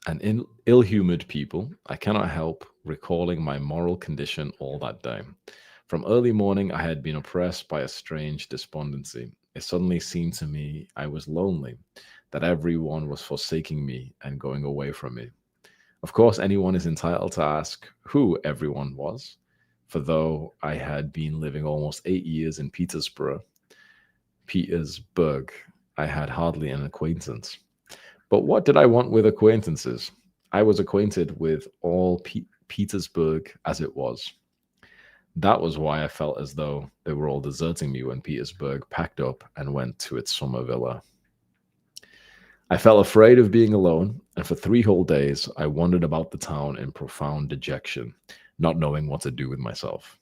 And ill-humored people, I cannot help recalling my moral condition all that day. From early morning, I had been oppressed by a strange despondency. It suddenly seemed to me I was lonely, that everyone was forsaking me and going away from me. Of course, anyone is entitled to ask who everyone was, for though I had been living almost 8 years in Petersburg, I had hardly an acquaintance. But what did I want with acquaintances? I was acquainted with all Petersburg as it was. That was why I felt as though they were all deserting me when Petersburg packed up and went to its summer villa. I felt afraid of being alone, and for 3 whole days I wandered about the town in profound dejection, not knowing what to do with myself.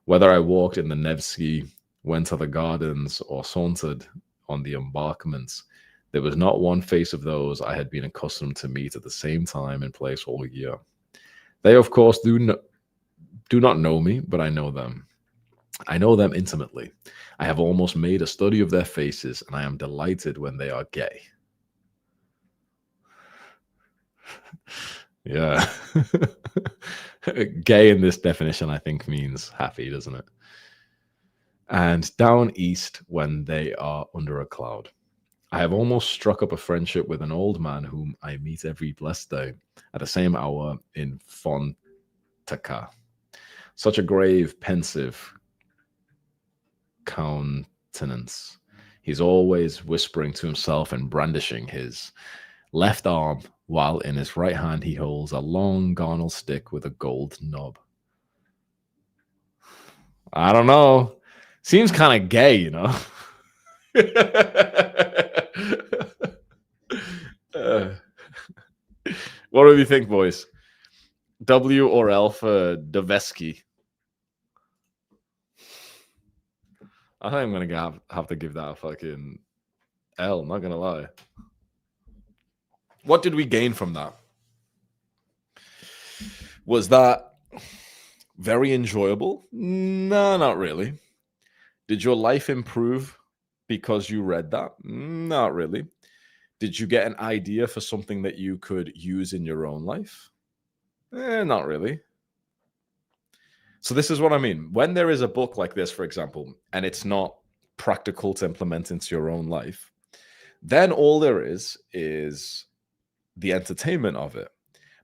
Whether I walked in the Nevsky, went to the gardens, or sauntered on the embankments, there was not one face of those I had been accustomed to meet at the same time and place all year. They, of course, do not know me, but I know them. I know them intimately. I have almost made a study of their faces, and I am delighted when they are gay. Yeah. Gay in this definition, I think, means happy, doesn't it? And down east when they are under a cloud. I have almost struck up a friendship with an old man whom I meet every blessed day at the same hour in Fontaka. Such a grave, pensive countenance. He's always whispering to himself and brandishing his left arm, while in his right hand he holds a long garnel stick with a gold knob. I don't know. Seems kind of gay, you know. Uh, what do you think, boys? W or L for Dovesky? I think I'm gonna have to give that a fucking L. Not gonna lie. What did we gain from that? Was that very enjoyable? No, not really. Did your life improve because you read that? Not really. Did you get an idea for something that you could use in your own life? Not really. So this is what I mean. When there is a book like this, for example, and it's not practical to implement into your own life, then all there is the entertainment of it.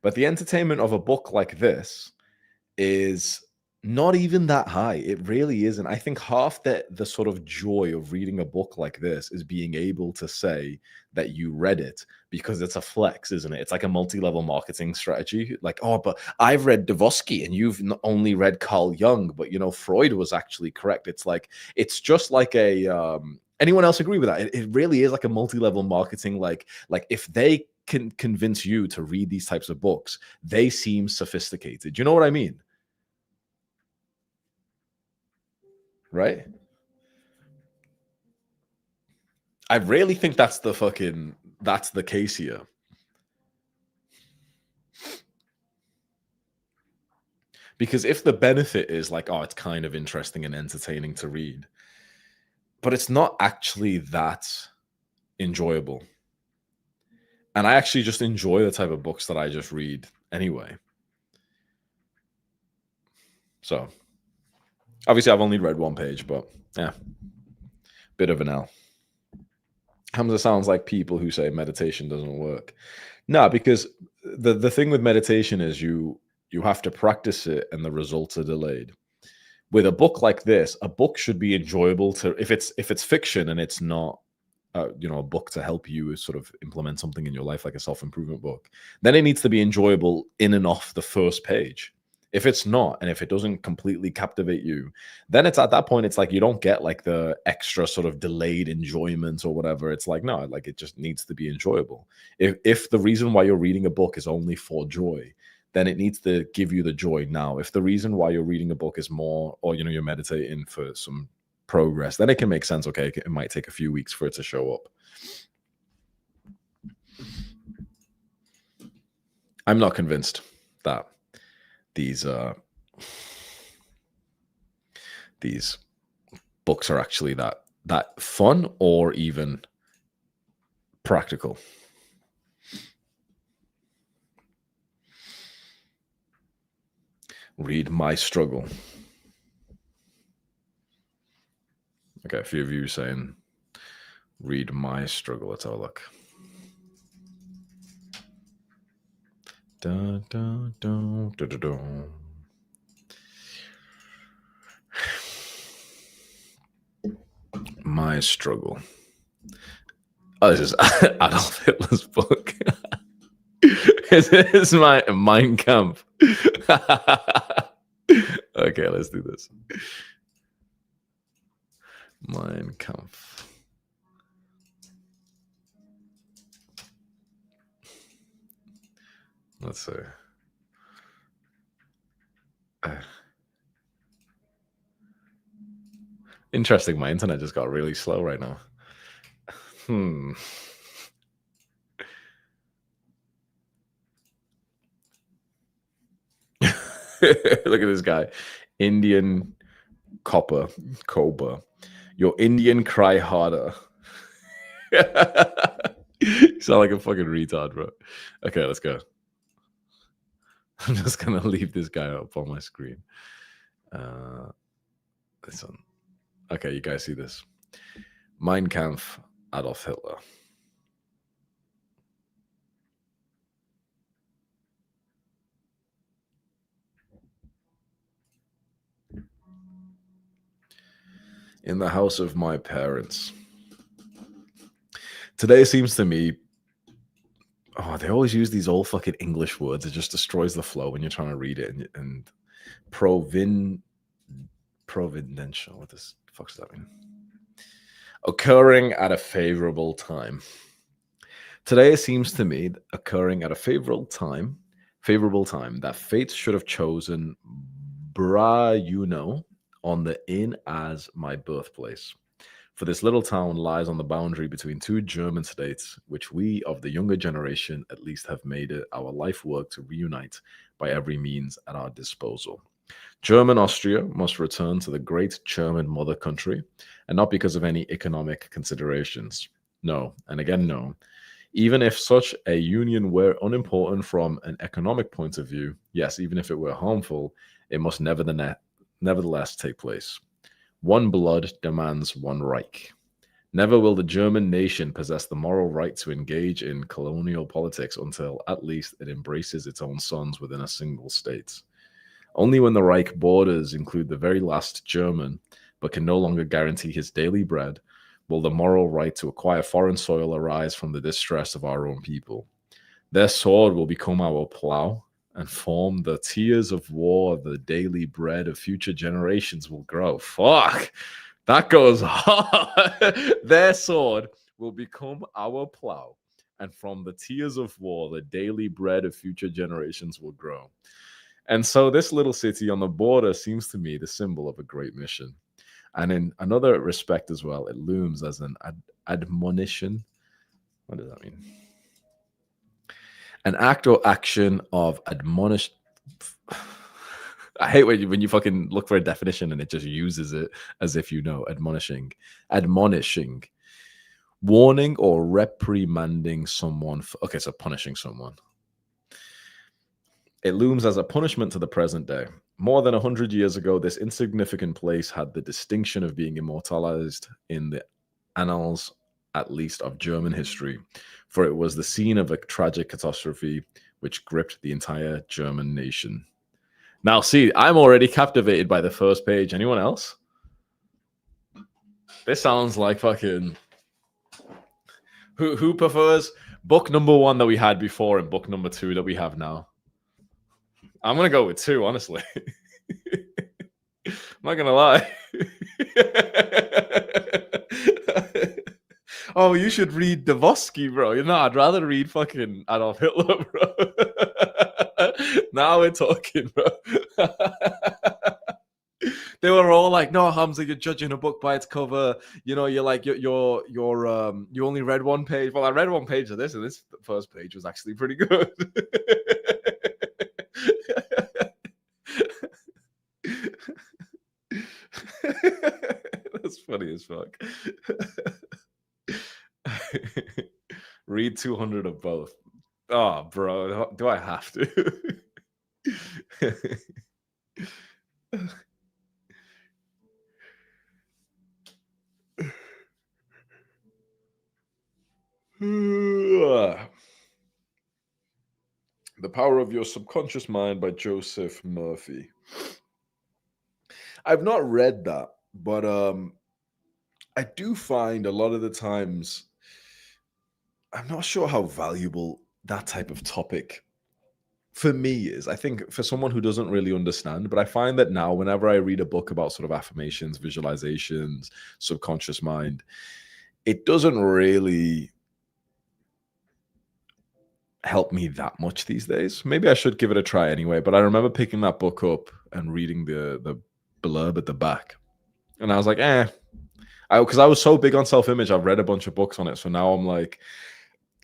But the entertainment of a book like this is not even that high. It really isn't. I think half the sort of joy of reading a book like this is being able to say that you read it, because it's a flex, isn't it? It's like a multi-level marketing strategy. Like, oh, but I've read Dovosky and you've only read Carl Jung, but you know, Freud was actually correct. It's like, it's just like a anyone else agree with that? It really is like a multi-level marketing. Like if they can convince you to read these types of books, they seem sophisticated. You know what I mean? Right? I really think that's the case here. Because if the benefit is like, oh, it's kind of interesting and entertaining to read, but it's not actually that enjoyable. And I actually just enjoy the type of books that I just read anyway. So obviously I've only read one page, but yeah, bit of an L. Hamza sounds like people who say meditation doesn't work. No, because the thing with meditation is you have to practice it and the results are delayed. With a book like this, a book should be enjoyable to, if it's fiction and it's not a book to help you sort of implement something in your life, like a self-improvement book, then it needs to be enjoyable in and off the first page. If it's not, and if it doesn't completely captivate you, then it's at that point, it's like you don't get like the extra sort of delayed enjoyment or whatever. It's like, no, like it just needs to be enjoyable. If the reason why you're reading a book is only for joy, then it needs to give you the joy now. If the reason why you're reading a book is more, or you're meditating for some progress, then it can make sense. Okay, it might take a few weeks for it to show up. I'm not convinced that these books are actually that fun or even practical. Read My Struggle. Okay, a few of you saying read My Struggle. Let's have a look. Dun, dun, dun, dun, dun, dun. My Struggle. Oh, this is Adolf Hitler's book. This is my Mein Kampf. Okay, let's do this. Mein Kampf. Let's see. Interesting. My internet just got really slow right now. Look at this guy. Indian Cobra. Your Indian cry harder. You sound like a fucking retard, bro. Okay, let's go. I'm just gonna leave this guy up on my screen. This one. Okay, you guys see this. Mein Kampf, Adolf Hitler. In the house of my parents. Today seems to me, oh, they always use these old fucking English words. It just destroys the flow when you're trying to read it. And providential. What the fuck does that mean? Occurring at a favorable time. Today it seems to me occurring at a favorable time that fate should have chosen Brauno on the inn as my birthplace. For this little town lies on the boundary between two German states, which we of the younger generation at least have made it our life work to reunite by every means at our disposal. German Austria must return to the great German mother country, and not because of any economic considerations. No, and again, no. Even if such a union were unimportant from an economic point of view, yes, even if it were harmful, it must nevertheless take place. One blood demands one Reich. Never will the German nation possess the moral right to engage in colonial politics until at least it embraces its own sons within a single state. Only when the Reich borders include the very last German, but can no longer guarantee his daily bread, will the moral right to acquire foreign soil arise from the distress of our own people. Their sword will become our plow, and form the tears of war, the daily bread of future generations will grow. Fuck! That goes hard. Their sword will become our plow, and from the tears of war, the daily bread of future generations will grow. And so this little city on the border seems to me the symbol of a great mission. And in another respect as well, it looms as an admonition. What does that mean? An act or action of admonish. I hate when you fucking look for a definition and it just uses it as if you know. Admonishing. Warning or reprimanding someone. Okay, so punishing someone. It looms as a punishment to the present day. More than 100 years ago, this insignificant place had the distinction of being immortalized in the annals, at least of German history, for it was the scene of a tragic catastrophe which gripped the entire German nation. Now, see, I'm already captivated by the first page. Anyone else? This sounds like fucking... Who prefers book number 1 that we had before and book number 2 that we have now? I'm going to go with 2, honestly. I'm not going to lie. Oh, you should read Davosky, bro. You know, I'd rather read fucking Adolf Hitler, bro. Now we're talking, bro. They were all like, "No, Hamza, you're judging a book by its cover. You know, you're like, you only read one page." Well, I read one page of this, and this first page was actually pretty good. That's funny as fuck. Read 200 of both. Oh, bro, do I have to? The Power of Your Subconscious Mind by Joseph Murphy. I've not read that, but I do find a lot of the times I'm not sure how valuable that type of topic for me is. I think for someone who doesn't really understand, but I find that now whenever I read a book about sort of affirmations, visualizations, subconscious mind, it doesn't really help me that much these days. Maybe I should give it a try anyway, but I remember picking that book up and reading the blurb at the back, and I was like, because I was so big on self-image, I've read a bunch of books on it, so now I'm like,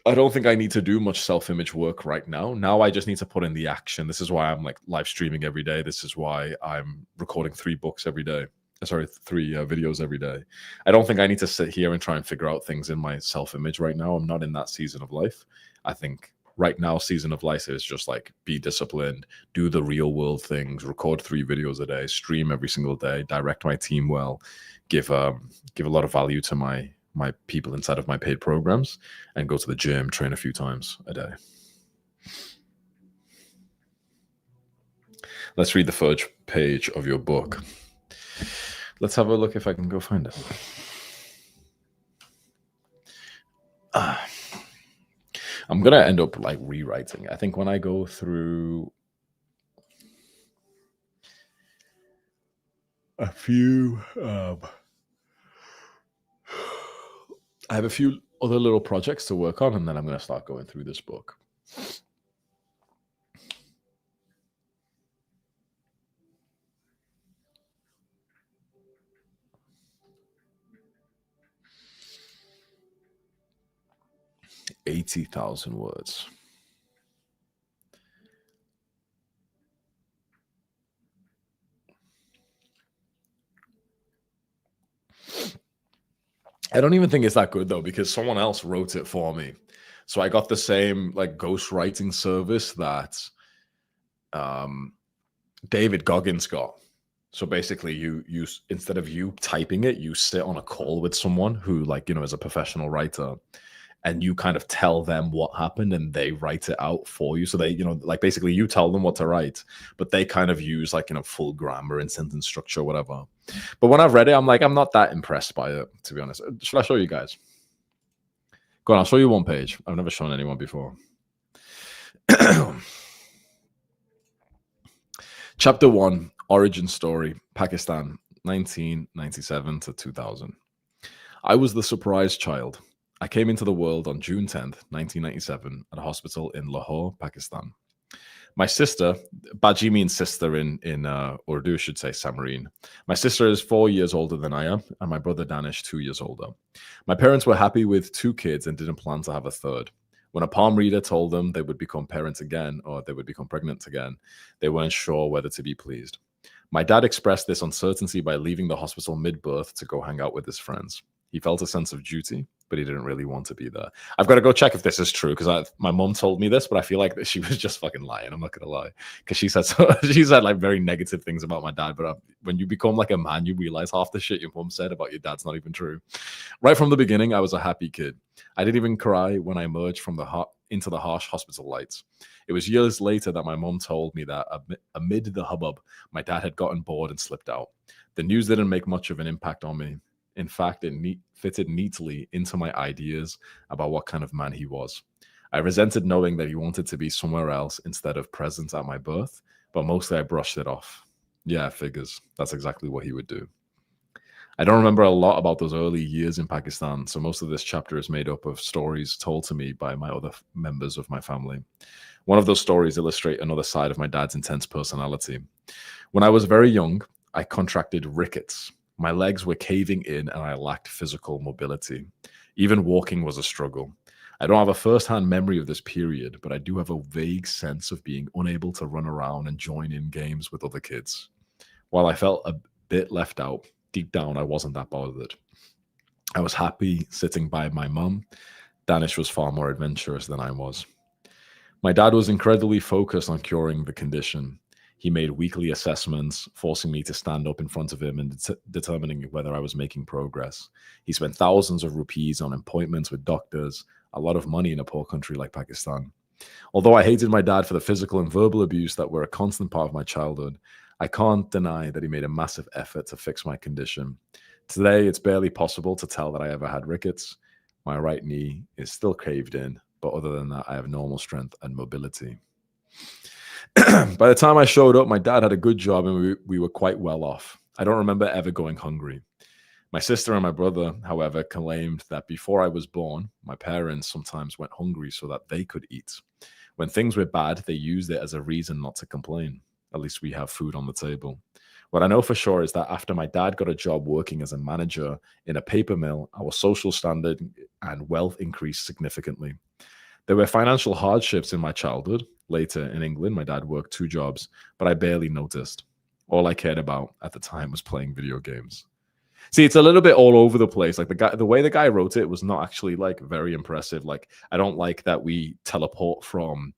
I don't think I need to do much self-image work right now. Now I just need to put in the action. This is why I'm like live streaming every day. This is why I'm recording 3 books every day. Sorry, 3 videos every day. I don't think I need to sit here and try and figure out things in my self-image right now. I'm not in that season of life. I think right now, season of life is just like be disciplined, do the real world things, record 3 videos a day, stream every single day, direct my team well, give a lot of value to my people inside of my paid programs, and go to the gym, train a few times a day. Let's read the first page of your book. Let's have a look if I can go find it. I'm going to end up like rewriting. I think when I go through... a few. I have a few other little projects to work on, and then I'm going to start going through this book. $80,000 words. I don't even think it's that good though, because someone else wrote it for me. So I got the same like ghostwriting service that David Goggins got. So basically, you instead of you typing it, you sit on a call with someone who, like, you know, is a professional writer, and you kind of tell them what happened, and they write it out for you. So they, you know, like basically you tell them what to write, but they kind of use like, you know, full grammar and sentence structure, whatever. But when I've read it, I'm like, I'm not that impressed by it, to be honest. Should I show you guys? Go on, I'll show you one page. I've never shown anyone before. Chapter 1, Origin Story, Pakistan, 1997 to 2000. I was the surprise child. I came into the world on June 10th, 1997, at a hospital in Lahore, Pakistan. My sister, Baji means sister in Urdu, should say Samarine. My sister is 4 years older than I am, and my brother Danish 2 years older. My parents were happy with 2 kids and didn't plan to have a third. When a palm reader told them they would become parents again, or they would become pregnant again, they weren't sure whether to be pleased. My dad expressed this uncertainty by leaving the hospital mid-birth to go hang out with his friends. He felt a sense of duty, but he didn't really want to be there. I've got to go check if this is true, because my mom told me this, but I feel like that she was just fucking lying. I'm not gonna lie, because she said like very negative things about my dad. But when you become like a man, you realize half the shit your mom said about your dad's not even true. Right from the beginning, I was a happy kid. I didn't even cry when I emerged from into the harsh hospital lights. It was years later that my mom told me that amid the hubbub, my dad had gotten bored and slipped out. The news didn't make much of an impact on me. In fact, it fitted neatly into my ideas about what kind of man he was. I resented knowing that he wanted to be somewhere else instead of present at my birth, but mostly I brushed it off. Yeah, figures. That's exactly what he would do. I don't remember a lot about those early years in Pakistan, so most of this chapter is made up of stories told to me by my other members of my family. One of those stories illustrate another side of my dad's intense personality. When I was very young, I contracted rickets. My legs were caving in and I lacked physical mobility. Even walking was a struggle. I don't have a first-hand memory of this period, but I do have a vague sense of being unable to run around and join in games with other kids. While I felt a bit left out, deep down I wasn't that bothered. I was happy sitting by my mum. Danish was far more adventurous than I was. My dad was incredibly focused on curing the condition. He made weekly assessments, forcing me to stand up in front of him and determining whether I was making progress. He spent thousands of rupees on appointments with doctors, a lot of money in a poor country like Pakistan. Although I hated my dad for the physical and verbal abuse that were a constant part of my childhood, I can't deny that he made a massive effort to fix my condition. Today, it's barely possible to tell that I ever had rickets. My right knee is still caved in, but other than that, I have normal strength and mobility. By the time I showed up, my dad had a good job and we were quite well off. I don't remember ever going hungry. My sister and my brother, however, claimed that before I was born, my parents sometimes went hungry so that they could eat. When things were bad, they used it as a reason not to complain. At least we have food on the table. What I know for sure is that after my dad got a job working as a manager in a paper mill, our social standard and wealth increased significantly. There were financial hardships in my childhood. Later in England, my dad worked 2 jobs, but I barely noticed. All I cared about at the time was playing video games. See, it's a little bit all over the place. Like the way the guy wrote it was not actually like very impressive. Like, I don't like that we teleport from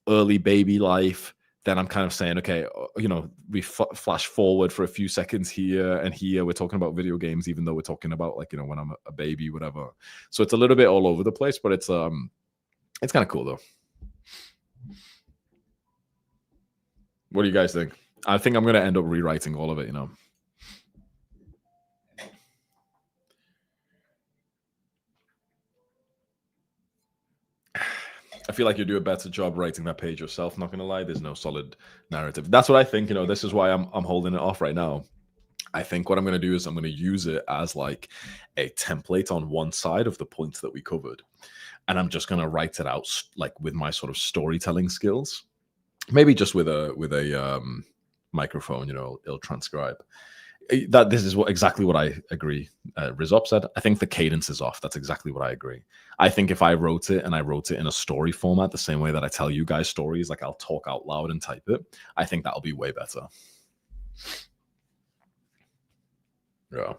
early baby life. Then I'm kind of saying, okay, you know, we flash forward for a few seconds here and here. We're talking about video games, even though we're talking about, like, you know, when I'm a baby, whatever. So it's a little bit all over the place, but it's kind of cool though. What do you guys think? I think I'm going to end up rewriting all of it, you know. I feel like you do a better job writing that page yourself, not going to lie. There's no solid narrative. That's what I think, you know. This is why I'm holding it off right now. I think what I'm going to do is I'm going to use it as like a template on one side of the points that we covered. And I'm just going to write it out like with my sort of storytelling skills, maybe just with a microphone, it'll transcribe. That this is exactly what I agree. Rizop said, I think the cadence is off. That's exactly what I agree. I think if I wrote it in a story format, the same way that I tell you guys stories, like I'll talk out loud and type it, I think that'll be way better. Yeah.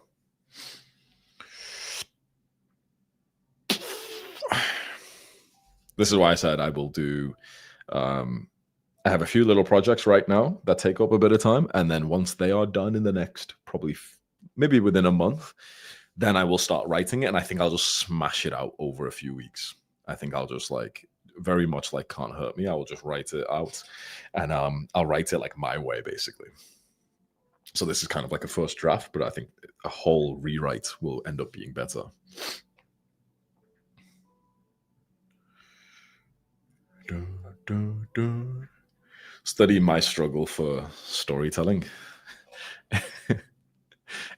This is why I said I will do. I have a few little projects right now that take up a bit of time, and then once they are done in the next, probably maybe within a month, then I will start writing it, and I think I'll just smash it out over a few weeks. I think I'll just like very much like Can't Hurt Me. I will just write it out, and I'll write it like my way, basically. So this is kind of like a first draft, but I think a whole rewrite will end up being better. Study my struggle for storytelling.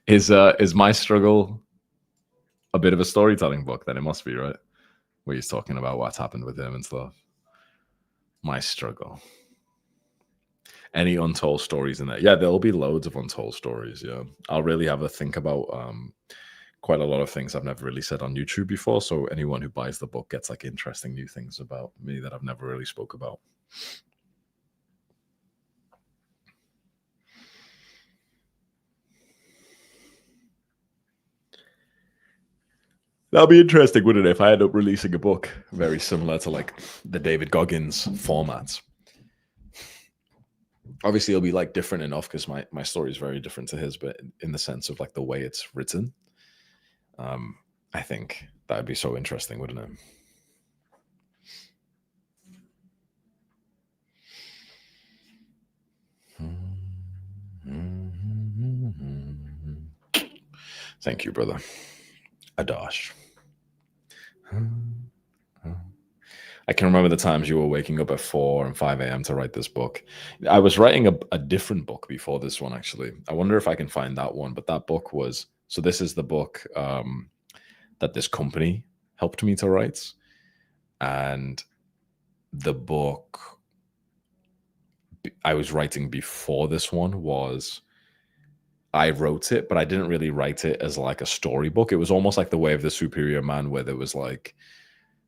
Is my struggle a bit of a storytelling book? Then it must be, right? Where he's talking about what's happened with him and stuff. My struggle. Any untold stories in there? Yeah, there'll be loads of untold stories. Yeah, I'll really have a think about quite a lot of things I've never really said on YouTube before. So anyone who buys the book gets like interesting new things about me that I've never really spoke about. That'll be interesting, wouldn't it, if I end up releasing a book very similar to like the David Goggins format? Obviously, it'll be like different enough because my story is very different to his, but in the sense of like the way it's written, I think that'd be so interesting, wouldn't it? Thank you, brother. Adash. I can remember the times you were waking up at 4 and 5 a.m. to write this book. I was writing a different book before this one, actually. I wonder if I can find that one. But that book was, so this is the book that this company helped me to write. And the book I was writing before this one was, I wrote it, but I didn't really write it as like a storybook. It was almost like The Way of the Superior Man, where there was like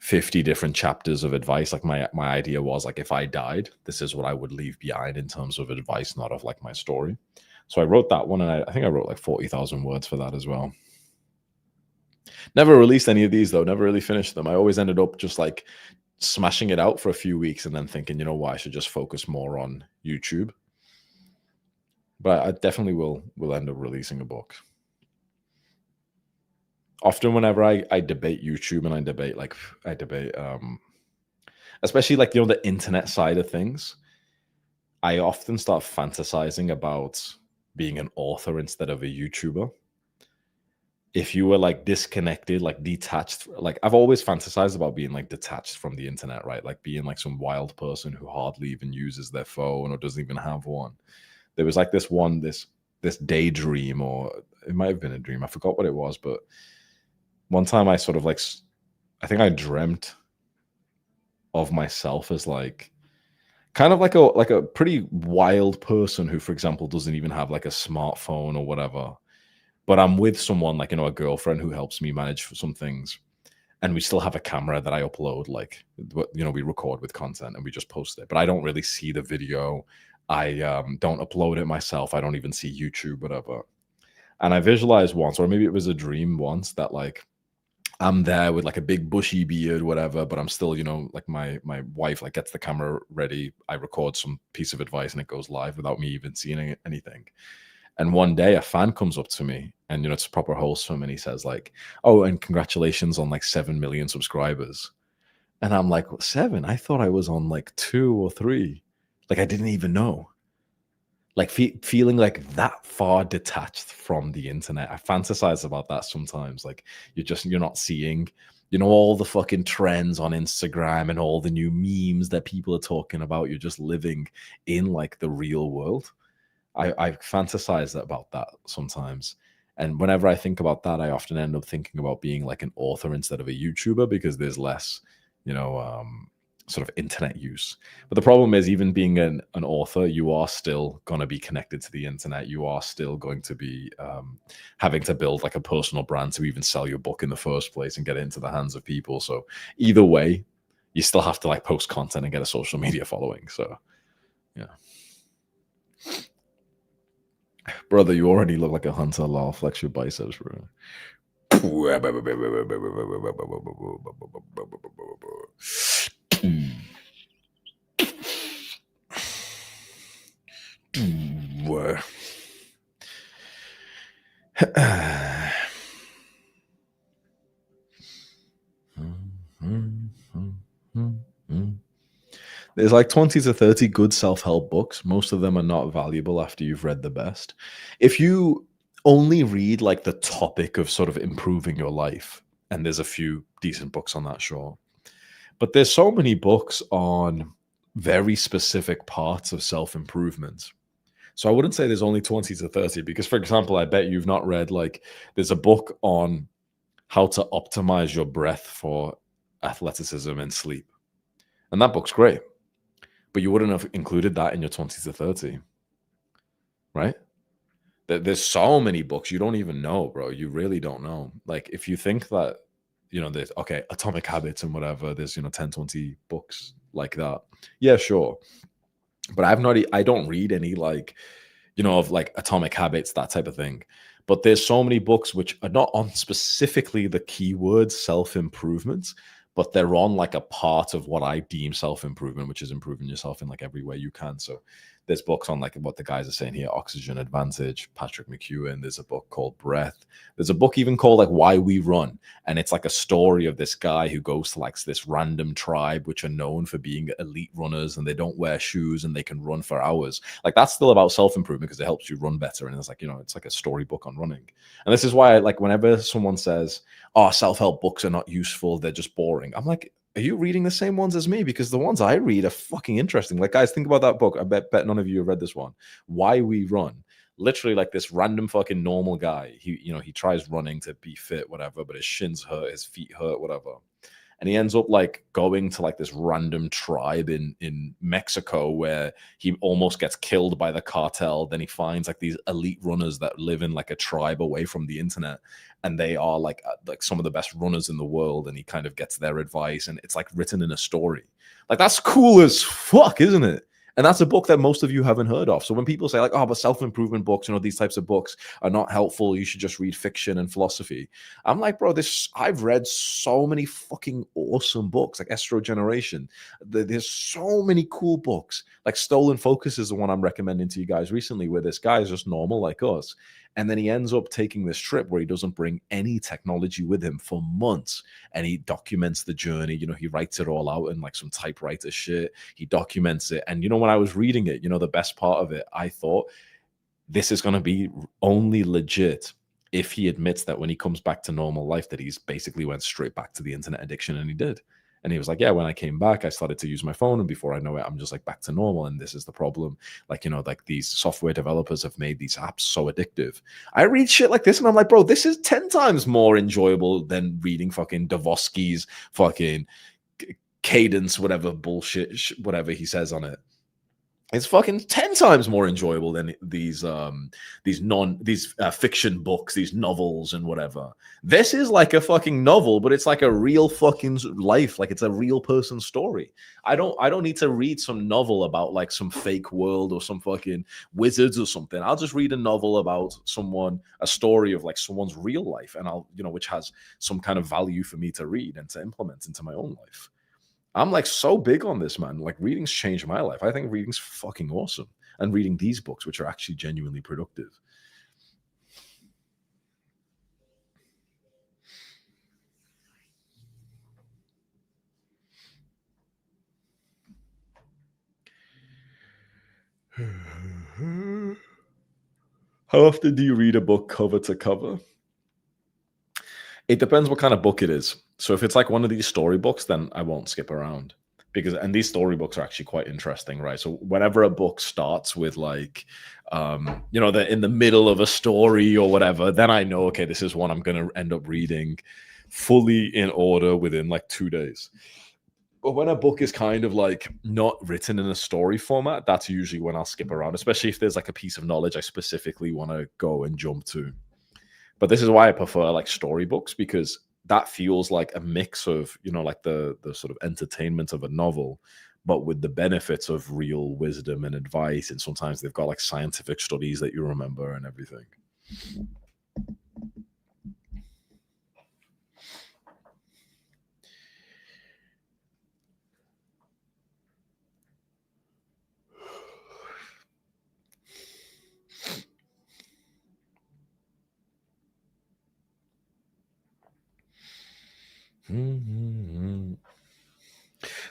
50 different chapters of advice. Like my idea was like, if I died, this is what I would leave behind in terms of advice, not of like my story. So I wrote that one, and I think I wrote like 40,000 words for that as well. Never released any of these though, never really finished them. I always ended up just like smashing it out for a few weeks and then thinking, you know what, I should just focus more on YouTube. But I definitely will end up releasing a book. Often whenever I debate YouTube and I debate especially like, the internet side of things, I often start fantasizing about being an author instead of a YouTuber. If you were like disconnected, like detached, like I've always fantasized about being like detached from the internet, right? Like being like some wild person who hardly even uses their phone or doesn't even have one. There was like this daydream, or it might have been a dream. I forgot what it was, but one time I sort of like, I think I dreamt of myself as like kind of like a pretty wild person who, for example, doesn't even have like a smartphone or whatever. But I'm with someone like, a girlfriend who helps me manage some things. And we still have a camera that I upload, like, we record with content and we just post it. But I don't really see the video. I don't upload it myself. I don't even see YouTube, whatever. And I visualized once, or maybe it was a dream once, that like I'm there with like a big bushy beard, whatever, but I'm still, like my wife like gets the camera ready. I record some piece of advice and it goes live without me even seeing anything. And one day a fan comes up to me and, it's proper wholesome. And he says like, oh, and congratulations on like 7 million subscribers. And I'm like, 7? I thought I was on like 2 or 3. Like I didn't even know. Like feeling like that far detached from the internet. I fantasize about that sometimes. Like you're not seeing, all the fucking trends on Instagram and all the new memes that people are talking about. You're just living in like the real world. I fantasize about that sometimes. And whenever I think about that, I often end up thinking about being like an author instead of a YouTuber because there's less, sort of internet use. But the problem is, even being an author, you are still going to be connected to the internet. You are still going to be having to build like a personal brand to even sell your book in the first place and get it into the hands of people. So either way, you still have to like post content and get a social media following. So yeah. Brother, you already look like a hunter. Lol, flex your biceps, bro. There's like 20 to 30 good self-help books. Most of them are not valuable after you've read the best. If you only read like the topic of sort of improving your life, and there's a few decent books on that, sure. But there's so many books on very specific parts of self-improvement. So I wouldn't say there's only 20 to 30 because, for example, I bet you've not read like there's a book on how to optimize your breath for athleticism and sleep. And that book's great. But you wouldn't have included that in your 20 to 30, right? There's so many books you don't even know, bro. You really don't know. Like if you think that, there's Atomic Habits and whatever, there's 10, 20 books like that. Yeah, sure. But I don't read any like, of like Atomic Habits, that type of thing. But there's so many books which are not on specifically the keyword self-improvement, but they're on like a part of what I deem self-improvement, which is improving yourself in like every way you can. So there's books on like what the guys are saying here, Oxygen Advantage, Patrick McEwen. There's a book called Breath. There's a book even called like Why We Run. And it's like a story of this guy who goes to like this random tribe, which are known for being elite runners and they don't wear shoes and they can run for hours. Like that's still about self-improvement because it helps you run better. And it's like, it's like a storybook on running. And this is why like whenever someone says, oh, self-help books are not useful, they're just boring. I'm like, are you reading the same ones as me? Because the ones I read are fucking interesting. Like, guys, think about that book. I bet none of you have read this one. Why We Run. Literally, like this random fucking normal guy. He tries running to be fit, whatever, but his shins hurt, his feet hurt, whatever. And he ends up like going to like this random tribe in Mexico where he almost gets killed by the cartel. Then he finds like these elite runners that live in like a tribe away from the internet. And they are like some of the best runners in the world. And he kind of gets their advice and it's like written in a story. Like that's cool as fuck, isn't it? And that's a book that most of you haven't heard of. So when people say like, oh, but self-improvement books, these types of books are not helpful. You should just read fiction and philosophy. I'm like, bro, I've read so many fucking awesome books, like Estro Generation. There's so many cool books. Like Stolen Focus is the one I'm recommending to you guys recently, where this guy is just normal like us. And then he ends up taking this trip where he doesn't bring any technology with him for months. And he documents the journey. He writes it all out in like some typewriter shit. He documents it. And when I was reading it, the best part of it, I thought this is going to be only legit if he admits that when he comes back to normal life, that he's basically went straight back to the internet addiction. And he did. And he was like, yeah, when I came back, I started to use my phone. And before I know it, I'm just like back to normal. And this is the problem. Like, like these software developers have made these apps so addictive. I read shit like this and I'm like, bro, this is 10 times more enjoyable than reading fucking Davosky's fucking cadence, whatever bullshit, whatever he says on it. It's fucking 10 times more enjoyable than these fiction books, these novels and whatever. This is like a fucking novel, but it's like a real fucking life. Like it's a real person's story. I don't need to read some novel about like some fake world or some fucking wizards or something. I'll just read a novel about a story of like someone's real life, and I'll, which has some kind of value for me to read and to implement into my own life. I'm like so big on this, man. Like reading's changed my life. I think reading's fucking awesome. And reading these books, which are actually genuinely productive. How often do you read a book cover to cover? It depends what kind of book it is. So if it's like one of these storybooks, then I won't skip around. And these storybooks are actually quite interesting, right? So whenever a book starts with like you know, they're in the middle of a story or whatever, then I know, okay, this is one I'm going to end up reading fully in order within like 2 days. But when a book is kind of like not written in a story format, that's usually when I'll skip around, especially if there's like a piece of knowledge I specifically want to go and jump to. But this is why I prefer like storybooks, because that feels like a mix of, you know, like the sort of entertainment of a novel, but with the benefits of real wisdom and advice. And sometimes they've got like scientific studies that you remember and everything.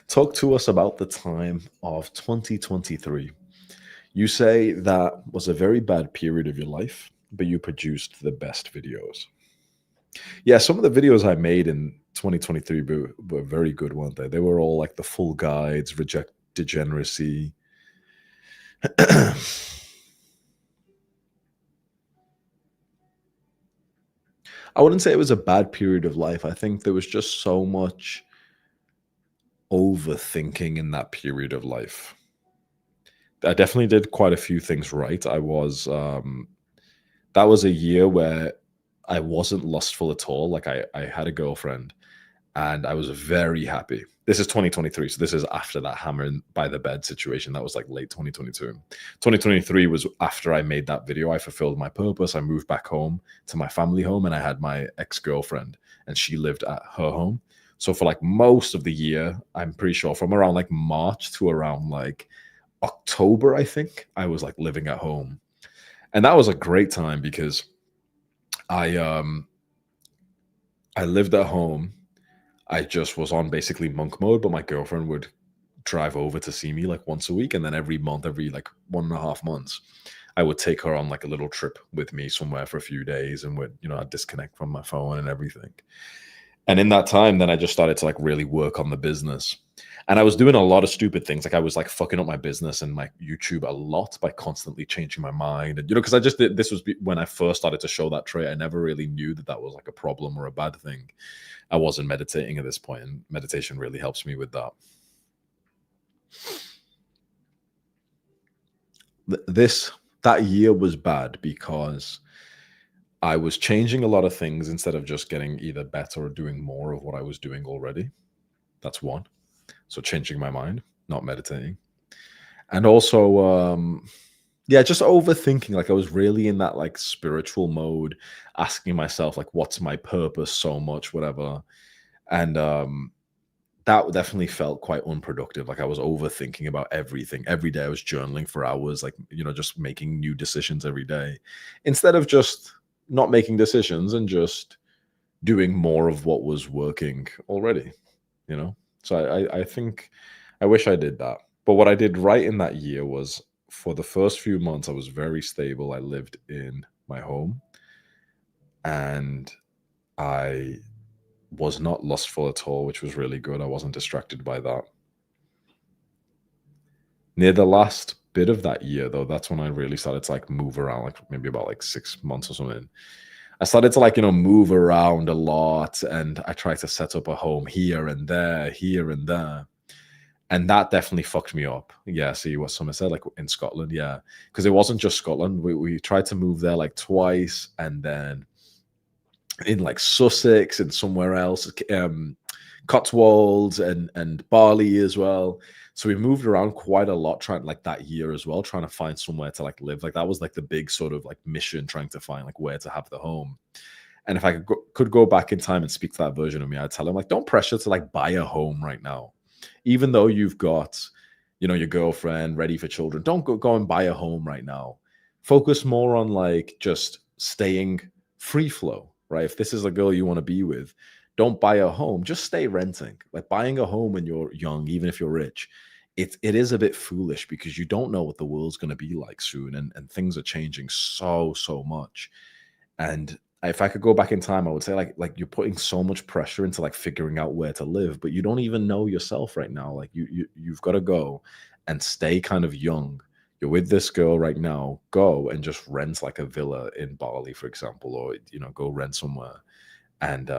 Talk to us about the time of 2023. You say that was a very bad period of your life, but you produced the best videos. Yeah, some of the videos I made in 2023 were very good, weren't they? They were all like the full guides, reject degeneracy. I wouldn't say it was a bad period of life. I think there was just so much overthinking in that period of life. I definitely did quite a few things right. That was a year where I wasn't lustful at all. Like I had a girlfriend and I was very happy. This is 2023, so this is after that hammer by the bed situation. That was like late 2022. 2023 was after I made that video. I fulfilled my purpose. I moved back home to my family home, and I had my ex-girlfriend, and she lived at her home. So for like most of the year, I'm pretty sure from around like March to around like October, I think, I was like living at home. And that was a great time because I lived at home. I just was on basically monk mode, but my girlfriend would drive over to see me like once a week. And then every month, every like 1.5 months, I would take her on like a little trip with me somewhere for a few days, and would, you know, I'd disconnect from my phone and everything. And in that time, then I just started to like really work on the business. And I was doing a lot of stupid things. Like I was like fucking up my business and my YouTube a lot by constantly changing my mind. And, you know, because I just did, this was when I first started to show that trait. I never really knew that that was like a problem or a bad thing. I wasn't meditating at this point, and meditation really helps me with that. That year was bad because I was changing a lot of things instead of just getting either better or doing more of what I was doing already. That's one. So changing my mind, not meditating. And also, yeah, just overthinking. Like I was really in that like spiritual mode, asking myself like, what's my purpose so much, whatever. And that definitely felt quite unproductive. Like I was overthinking about everything. Every day I was journaling for hours, like, you know, just making new decisions every day instead of just not making decisions and just doing more of what was working already, you know? So I think I wish I did that. But what I did right in that year was, for the first few months, I was very stable. I lived in my home and I was not lustful at all, which was really good. I wasn't distracted by that. Near the last bit of that year, though, that's when I really started to like move around, like maybe about like 6 months or something. I started to like, you know, move around a lot, and I tried to set up a home here and there. And that definitely fucked me up. Yeah, see what someone said, like in Scotland, yeah. Because it wasn't just Scotland. We tried to move there like twice, and then in like Sussex and somewhere else, Cotswolds and Bali as well. So we moved around quite a lot, trying like that year as well, trying to find somewhere to like live. Like that was like the big sort of like mission, trying to find like where to have the home. And if I could go back in time and speak to that version of me, I'd tell him like, don't pressure to like buy a home right now, even though you've got, you know, your girlfriend ready for children. Don't go and buy a home right now. Focus more on like just staying free flow, right? If this is a girl you want to be with, don't buy a home, just stay renting. Like buying a home when you're young, even if you're rich, it is a bit foolish because you don't know what the world's going to be like soon, and things are changing so much. And if I could go back in time, I would say like you're putting so much pressure into like figuring out where to live, but you don't even know yourself right now. Like you've got to go and stay kind of young. you're with this girl right now, go and just rent like a villa in Bali, for example, or go rent somewhere and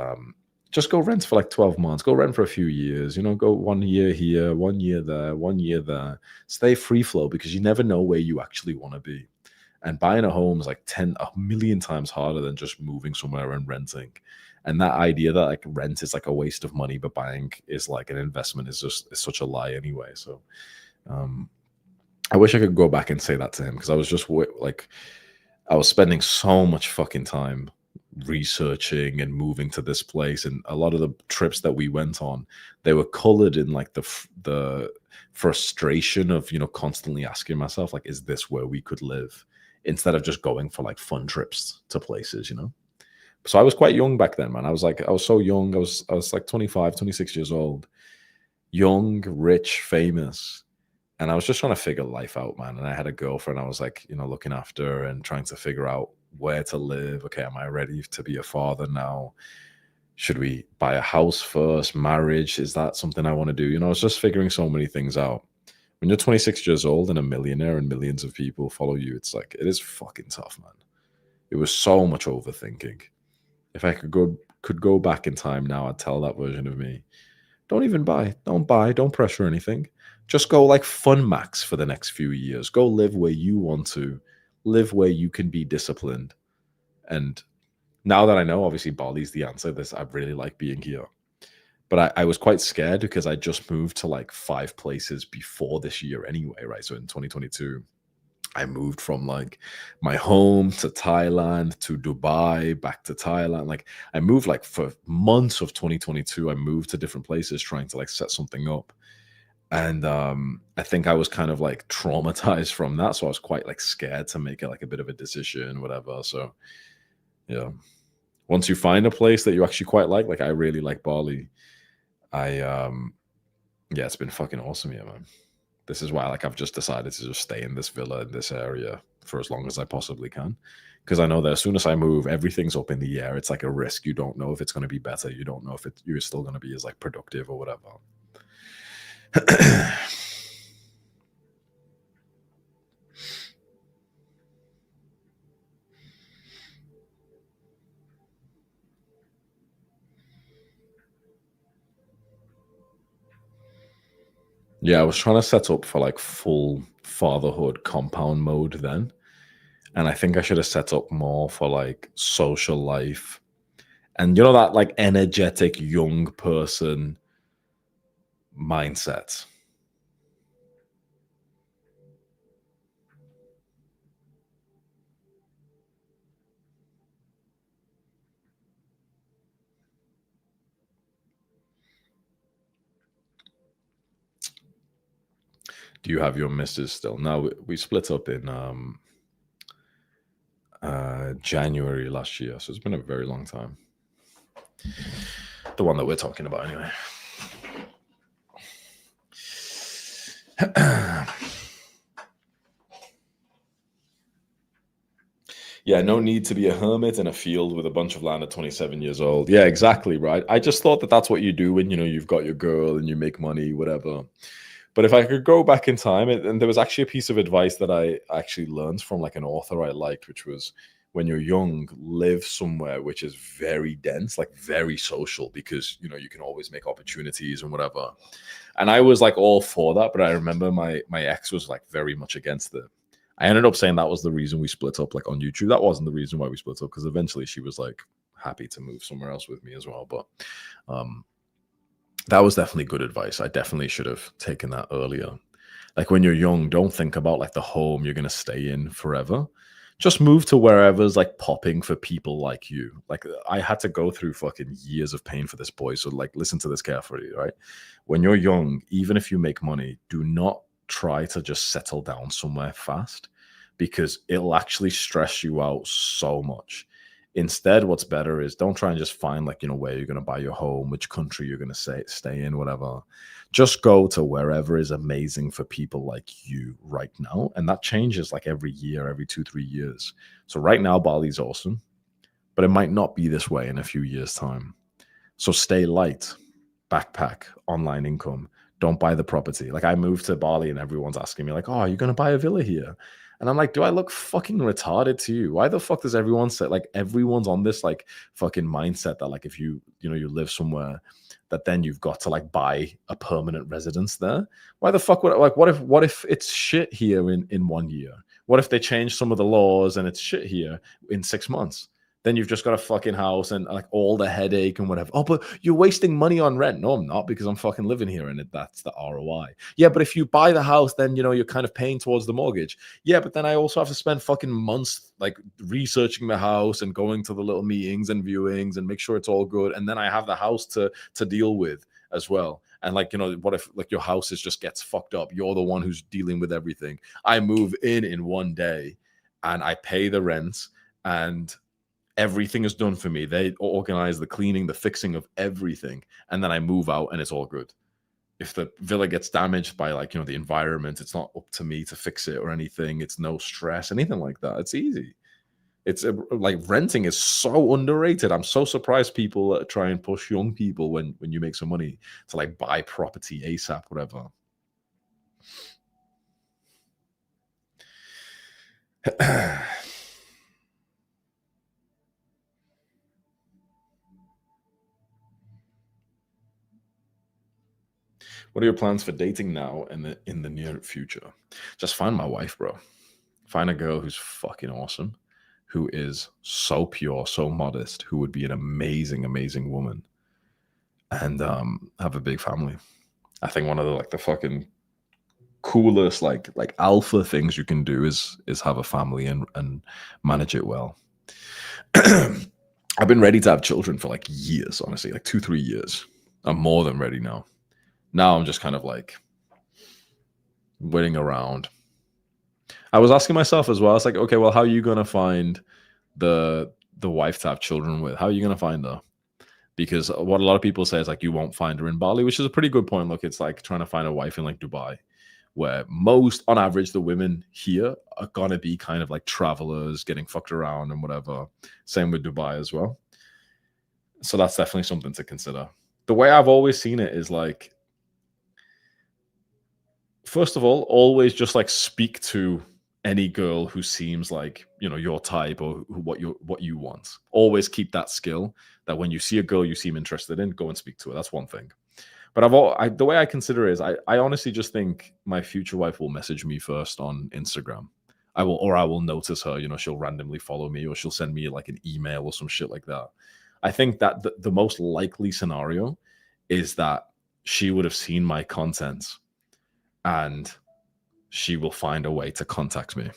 just go rent for like 12 months, go rent for a few years, go 1 year here, 1 year there, 1 year there. Stay free flow, because you never know where you actually want to be. And buying a home is like a million times harder than just moving somewhere and renting. And that idea that like rent is like a waste of money, but buying is like an investment is such a lie anyway. So I wish I could go back and say that to him, because I was just like, I was spending so much fucking time researching and moving to this place, and a lot of the trips that we went on, they were colored in like the frustration of constantly asking myself, like, is this where we could live, instead of just going for like fun trips to places. So I was quite young back then, man. I was so young. I was like 25, 26 years old, young, rich, famous. And I was just trying to figure life out, man. And I had a girlfriend I was like, looking after and trying to figure out where to live. Okay, am I ready to be a father now? Should we buy a house first? Marriage, is that something I want to do? I was just figuring so many things out. When you're 26 years old and a millionaire and millions of people follow you, it's like, it is fucking tough, man. It was so much overthinking. If I could go back in time now, I'd tell that version of me, don't buy, don't pressure anything. Just go like fun max for the next few years. Go live where you want to, live where you can be disciplined. And now that I know, obviously Bali's the answer. I really like being here. But I was quite scared because I just moved to like 5 places before this year anyway, right? So in 2022, I moved from like my home to Thailand to Dubai, back to Thailand. Like I moved like for months of 2022, I moved to different places trying to like set something up. And I think I was kind of like traumatized from that. So I was quite like scared to make it like a bit of a decision, whatever. So yeah, once you find a place that you actually quite like I really like Bali. Yeah, it's been fucking awesome here, man. This is why like I've just decided to just stay in this villa in this area for as long as I possibly can. Because I know that as soon as I move, everything's up in the air. It's like a risk. You don't know if it's going to be better. You don't know if you're still going to be as like productive or whatever. Yeah, I was trying to set up for like full fatherhood compound mode then. And I think I should have set up more for like social life. And that like energetic young person mindset. Do you have your missus still? No, we split up in January last year, so it's been a very long time. The one that we're talking about anyway. Yeah, no need to be a hermit in a field with a bunch of land at 27 years old. Yeah, exactly, right? I just thought that that's what you do when, you've got your girl and you make money, whatever. But if I could go back in time, and there was actually a piece of advice that I actually learned from like an author I liked, which was, when you're young, live somewhere which is very dense, like very social, because, you can always make opportunities and whatever. And I was like all for that, but I remember my ex was like very much against it. I ended up saying that was the reason we split up, like on YouTube. That wasn't the reason why we split up, because eventually she was like happy to move somewhere else with me as well. But that was definitely good advice. I definitely should have taken that earlier. Like when you're young, don't think about like the home you're going to stay in forever. Just move to wherever's like popping for people like you. Like I had to go through fucking years of pain for this, boy. So like, listen to this carefully, right? When you're young, even if you make money, do not try to just settle down somewhere fast, because it'll actually stress you out so much. Instead, what's better is don't try and just find like, where you're going to buy your home, which country you're going to stay in, whatever. Just go to wherever is amazing for people like you right now. And that changes like every year, every 2-3 years. So right now, Bali's awesome, but it might not be this way in a few years' time. So stay light, backpack, online income. don't buy the property. Like I moved to Bali and everyone's asking me like, oh, are you going to buy a villa here? And I'm like, do I look fucking retarded to you? Why the fuck does everyone say, like, everyone's on this like fucking mindset that like if you you live somewhere that then you've got to like buy a permanent residence there? Why the fuck would, like, what if it's shit here in 1 year? What if they change some of the laws and it's shit here in 6 months? Then you've just got a fucking house and like all the headache and whatever. Oh, but you're wasting money on rent. No, I'm not, because I'm fucking living here and that's the ROI. Yeah, but if you buy the house, then you're kind of paying towards the mortgage. Yeah, but then I also have to spend fucking months like researching the house and going to the little meetings and viewings and make sure it's all good. And then I have the house to deal with as well. And like, what if like your house just gets fucked up? You're the one who's dealing with everything. I move in 1 day and I pay the rent and everything is done for me. They organize the cleaning, the fixing of everything. And then I move out and it's all good. If the villa gets damaged by like, the environment, it's not up to me to fix it or anything. It's no stress, anything like that. It's easy. It's like renting is so underrated. I'm so surprised people try and push young people when you make some money to like buy property ASAP, whatever. What are your plans for dating now and in the near future? Just find my wife, bro. Find a girl who's fucking awesome, who is so pure, so modest, who would be an amazing, amazing woman, and have a big family. I think one of the fucking coolest like alpha things you can do is have a family and manage it well. I've been ready to have children for like years, honestly, like 2-3 years. I'm more than ready now. Now I'm just kind of like waiting around. I was asking myself as well. I was like, okay, well, how are you going to find the wife to have children with? How are you going to find her? Because what a lot of people say is like, you won't find her in Bali, which is a pretty good point. Look, it's like trying to find a wife in like Dubai, where most, on average, the women here are going to be kind of like travelers getting fucked around and whatever. Same with Dubai as well. So that's definitely something to consider. The way I've always seen it is like, first of all, always just like speak to any girl who seems like your type or what you want. Always keep that skill that when you see a girl you seem interested in, go and speak to her. That's one thing. But the way I consider it is I honestly just think my future wife will message me first on Instagram. I will notice her. She'll randomly follow me, or she'll send me like an email or some shit like that. I think that the most likely scenario is that she would have seen my content and she will find a way to contact me.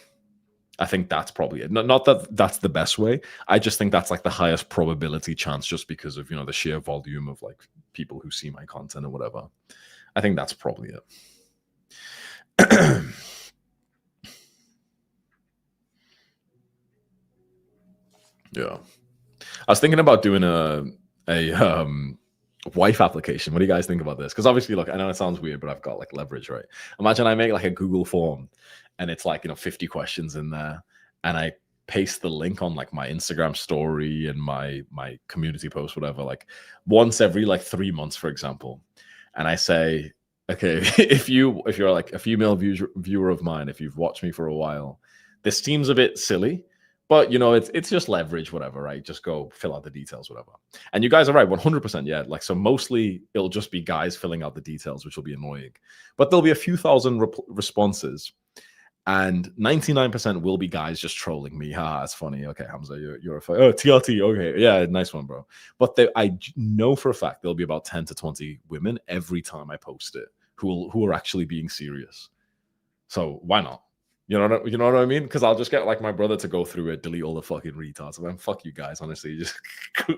I think that's probably it. Not that that's the best way. I just think that's like the highest probability chance, just because of the sheer volume of like people who see my content or whatever. I think that's probably it. Yeah, I was thinking about doing a wife application. What do you guys think about this? Because obviously, look, I know it sounds weird, but I've got like leverage, right? Imagine I make like a Google form and it's like 50 questions in there, and I paste the link on like my Instagram story and my community post, whatever, like once every like 3 months, for example. And I say, okay, if you're like a female viewer of mine, if you've watched me for a while, this seems a bit silly, but it's just leverage, whatever, right? Just go fill out the details, whatever. And you guys are right, 100%. Yeah, like, so mostly it'll just be guys filling out the details, which will be annoying. But there'll be a few thousand responses, and 99% will be guys just trolling me. Ha, it's funny. Okay, Hamza, you're a TRT. Okay, yeah, nice one, bro. But I know for a fact there'll be about 10 to 20 women every time I post it who are actually being serious. So why not? You know what I mean? Because I'll just get like my brother to go through it, delete all the fucking retards. And then fuck you guys, honestly, just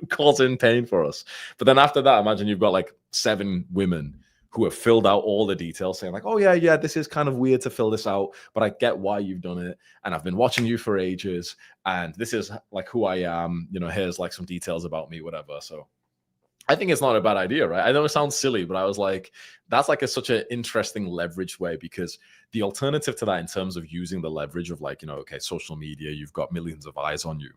causing pain for us. But then after that, imagine you've got like 7 women who have filled out all the details, saying like, oh yeah, this is kind of weird to fill this out, but I get why you've done it, and I've been watching you for ages, and this is like who I am. Here's like some details about me, whatever. So I think it's not a bad idea, right? I know it sounds silly, but I was like, that's like such an interesting leveraged way, because the alternative to that in terms of using the leverage of like, okay, social media, you've got millions of eyes on you,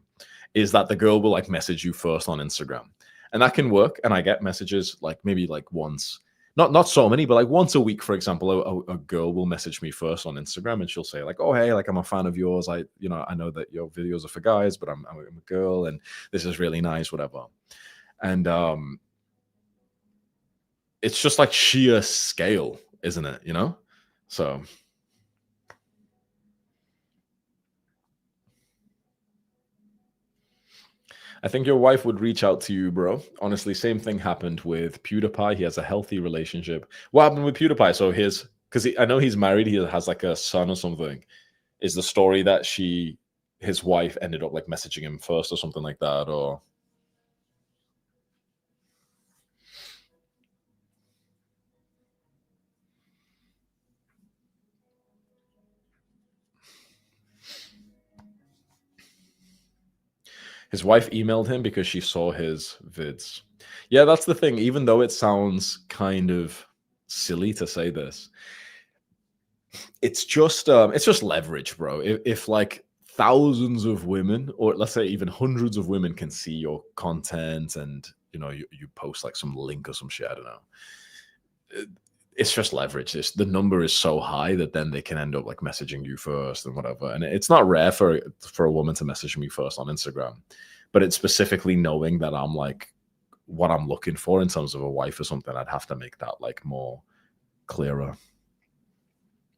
is that the girl will like message you first on Instagram. And that can work. And I get messages like maybe like once not so many, but like once a week, for example, a girl will message me first on Instagram and she'll say like, "Oh, hey, like I'm a fan of yours. I know that your videos are for guys, but I'm a girl, and this is really nice, whatever." And it's just like sheer scale, isn't it? So I think your wife would reach out to you, bro. Honestly, same thing happened with PewDiePie. He has a healthy relationship. What happened with PewDiePie? So because I know he's married. He has like a son or something. Is the story that his wife ended up like messaging him first or something like that, or his wife emailed him because she saw his vids. Yeah, that's the thing. Even though it sounds kind of silly to say this, it's just leverage, bro. If like thousands of women, or let's say even hundreds of women, can see your content, and you post like some link or some shit, I don't know. It's just leverage. The number is so high that then they can end up like messaging you first and whatever. And it's not rare for a woman to message me first on Instagram, but it's specifically knowing that I'm like what I'm looking for in terms of a wife or something. I'd have to make that like more clearer.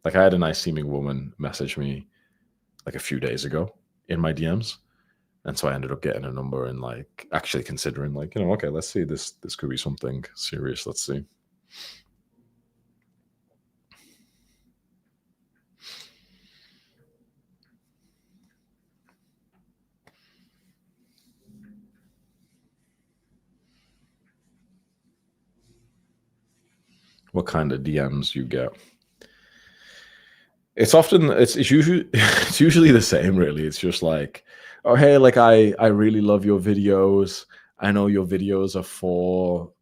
Like I had a nice seeming woman message me like a few days ago in my DMs. And so I ended up getting a number and like actually considering like, okay, let's see, this could be something serious. Let's see. What kind of DMs you get? It's usually it's usually the same, really. It's just like, oh hey, like I really love your videos. I know your videos are for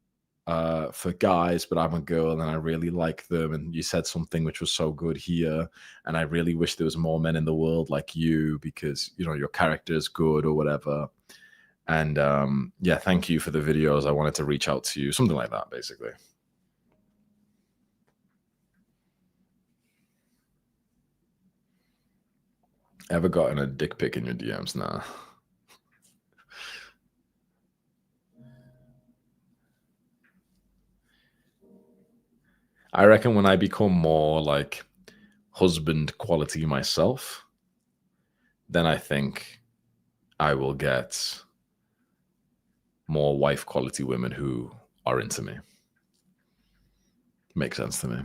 guys, but I'm a girl and I really like them. And you said something which was so good here, and I really wish there was more men in the world like you because your character is good or whatever. And yeah, thank you for the videos. I wanted to reach out to you, something like that, basically. Ever gotten a dick pic in your DMs? Nah. I reckon when I become more like husband quality myself, then I think I will get more wife quality women who are into me. Makes sense to me.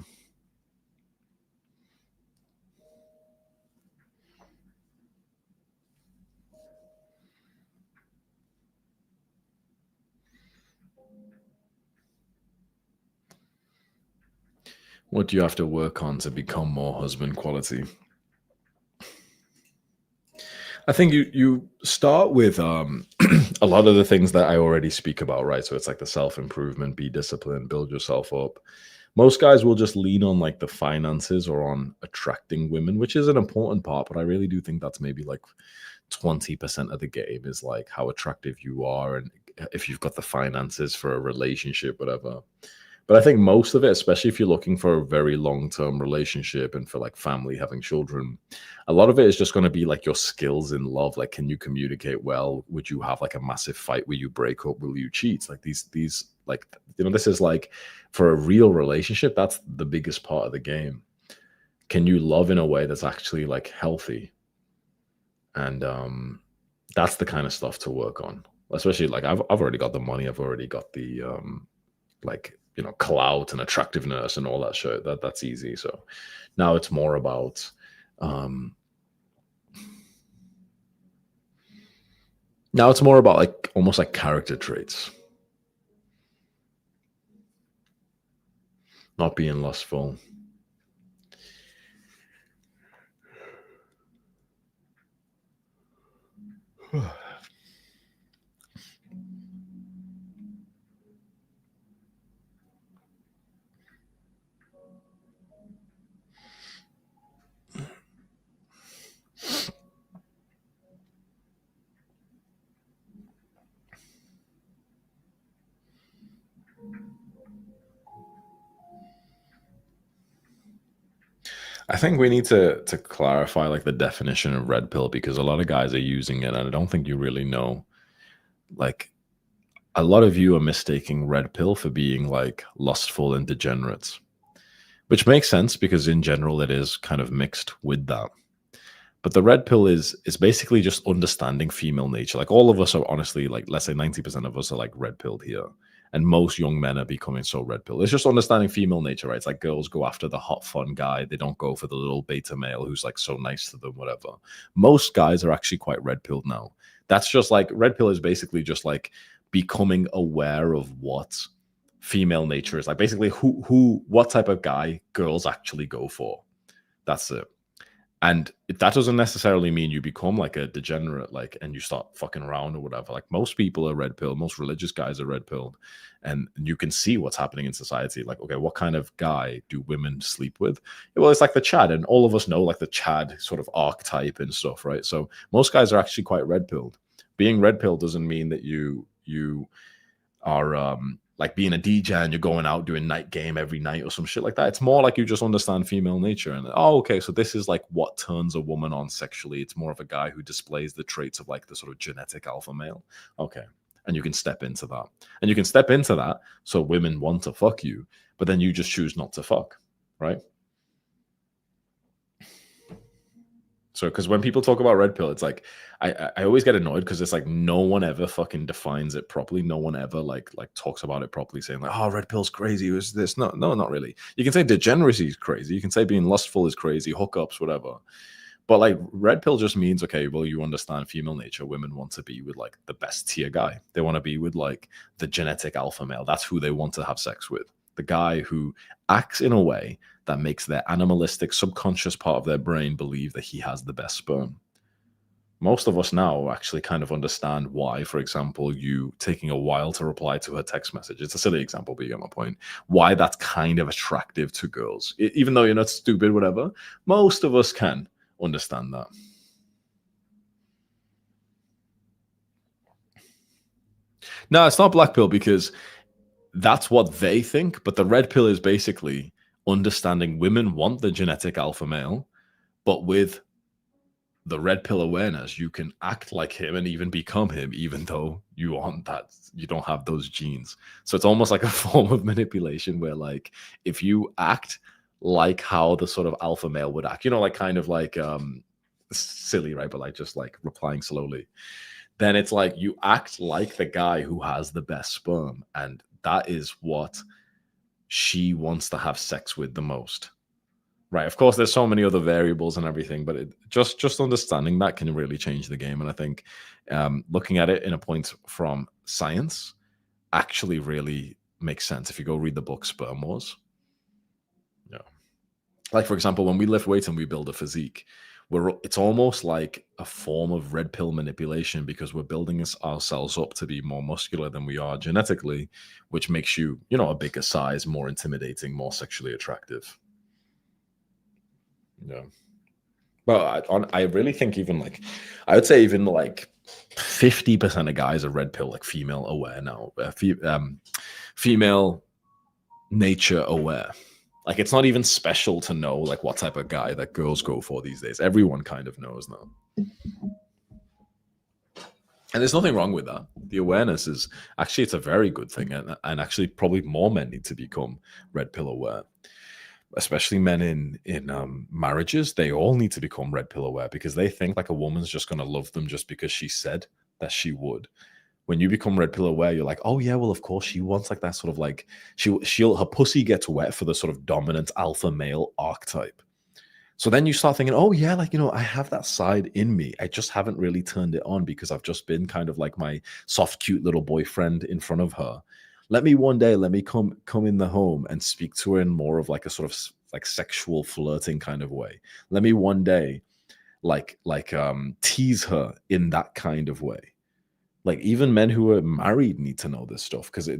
What do you have to work on to become more husband quality? I think you start with a lot of the things that I already speak about, right? So it's like the self improvement, be disciplined, build yourself up. Most guys will just lean on like the finances or on attracting women, which is an important part, but I really do think that's maybe like 20% of the game is like how attractive you are and if you've got the finances for a relationship, whatever. But I think most of it, especially if you're looking for a very long term relationship and for like family, having children, a lot of it is just going to be like your skills in love. Like, can you communicate well? Would you have like a massive fight? Will you break up? Will you cheat? Like like, this is like for a real relationship, that's the biggest part of the game. Can you love in a way that's actually like healthy? And that's the kind of stuff to work on. Especially like I've already got the money, I've already got the like clout and attractiveness and all that shit. That's easy. So now it's more about um like almost like character traits, not being lustful. I think we need to clarify like the definition of red pill, because a lot of guys are using it and I don't think you really know. Like a lot of you are mistaking red pill for being like lustful and degenerates, which makes sense because in general it is kind of mixed with that. But the red pill is basically just understanding female nature. Like all of us are honestly, like let's say 90% of us are like red pilled here. And most young men are becoming so red pill. It's just understanding female nature, right? It's like girls go after the hot, fun guy. They don't go for the little beta male who's like so nice to them, whatever. Most guys are actually quite red pilled now. That's just like red pill is basically just like becoming aware of what female nature is like. Basically, what type of guy girls actually go for. That's it. And that doesn't necessarily mean you become like a degenerate, like, and you start fucking around or whatever. Like most people are red pilled, most religious guys are red pilled, and you can see what's happening in society. Like, okay, what kind of guy do women sleep with? Well, it's like the Chad, and all of us know like the Chad sort of archetype and stuff, right? So most guys are actually quite red pilled. Being red pilled doesn't mean that you are like being a DJ and you're going out doing night game every night or some shit like that. It's more like you just understand female nature and oh, okay, so this is like what turns a woman on sexually. It's more of a guy who displays the traits of like the sort of genetic alpha male. Okay. And you can step into that. And you can step into that so women want to fuck you, but then you just choose not to fuck, right? So, because when people talk about red pill, it's like I always get annoyed because it's like no one ever fucking defines it properly. No one ever like talks about it properly, saying like, "Oh, red pill's crazy." Is this? No, not really. You can say degeneracy is crazy. You can say being lustful is crazy, hookups, whatever. But like red pill just means okay, well, you understand female nature. Women want to be with like the best tier guy. They want to be with like the genetic alpha male. That's who they want to have sex with. The guy who acts in a way that makes their animalistic subconscious part of their brain believe that he has the best sperm. Most of us now actually kind of understand why, for example, you taking a while to reply to her text message. It's a silly example, but you get my point. Why that's kind of attractive to girls. Even though you're not stupid, whatever, most of us can understand that. No, it's not black pill because that's what they think, but the red pill is basically understanding women want the genetic alpha male, but with the red pill awareness, you can act like him and even become him, even though you aren't that, you don't have those genes. So it's almost like a form of manipulation where like if you act like how the sort of alpha male would act, you know, like kind of like silly, right? But like just like replying slowly, then it's like you act like the guy who has the best sperm, and that is what she wants to have sex with the most, right? Of course there's so many other variables and everything, but it just understanding that can really change the game. And I think looking at it in a point from science actually really makes sense if you go read the book Sperm Wars. Yeah, like for example, when we lift weights and we build a physique, it's almost like a form of red pill manipulation because we're building ourselves up to be more muscular than we are genetically, which makes you, you know, a bigger size, more intimidating, more sexually attractive. Yeah. But I really think even like, I would say even like 50% of guys are red pill, like female aware now, female nature aware. Like it's not even special to know like what type of guy that girls go for these days. Everyone kind of knows now. And there's nothing wrong with that. The awareness is actually, it's a very good thing. And actually probably more men need to become red pill aware. Especially men in marriages, they all need to become red pill aware because they think like a woman's just going to love them just because she said that she would. When you become red pill aware, you're like, oh yeah, well of course she wants like that sort of like her pussy gets wet for the sort of dominant alpha male archetype. So then you start thinking, oh yeah, like, you know, I have that side in me. I just haven't really turned it on because I've just been kind of like my soft, cute little boyfriend in front of her. Let me come in the home and speak to her in more of like a sort of like sexual flirting kind of way. Let me one day like tease her in that kind of way. Like even men who are married need to know this stuff because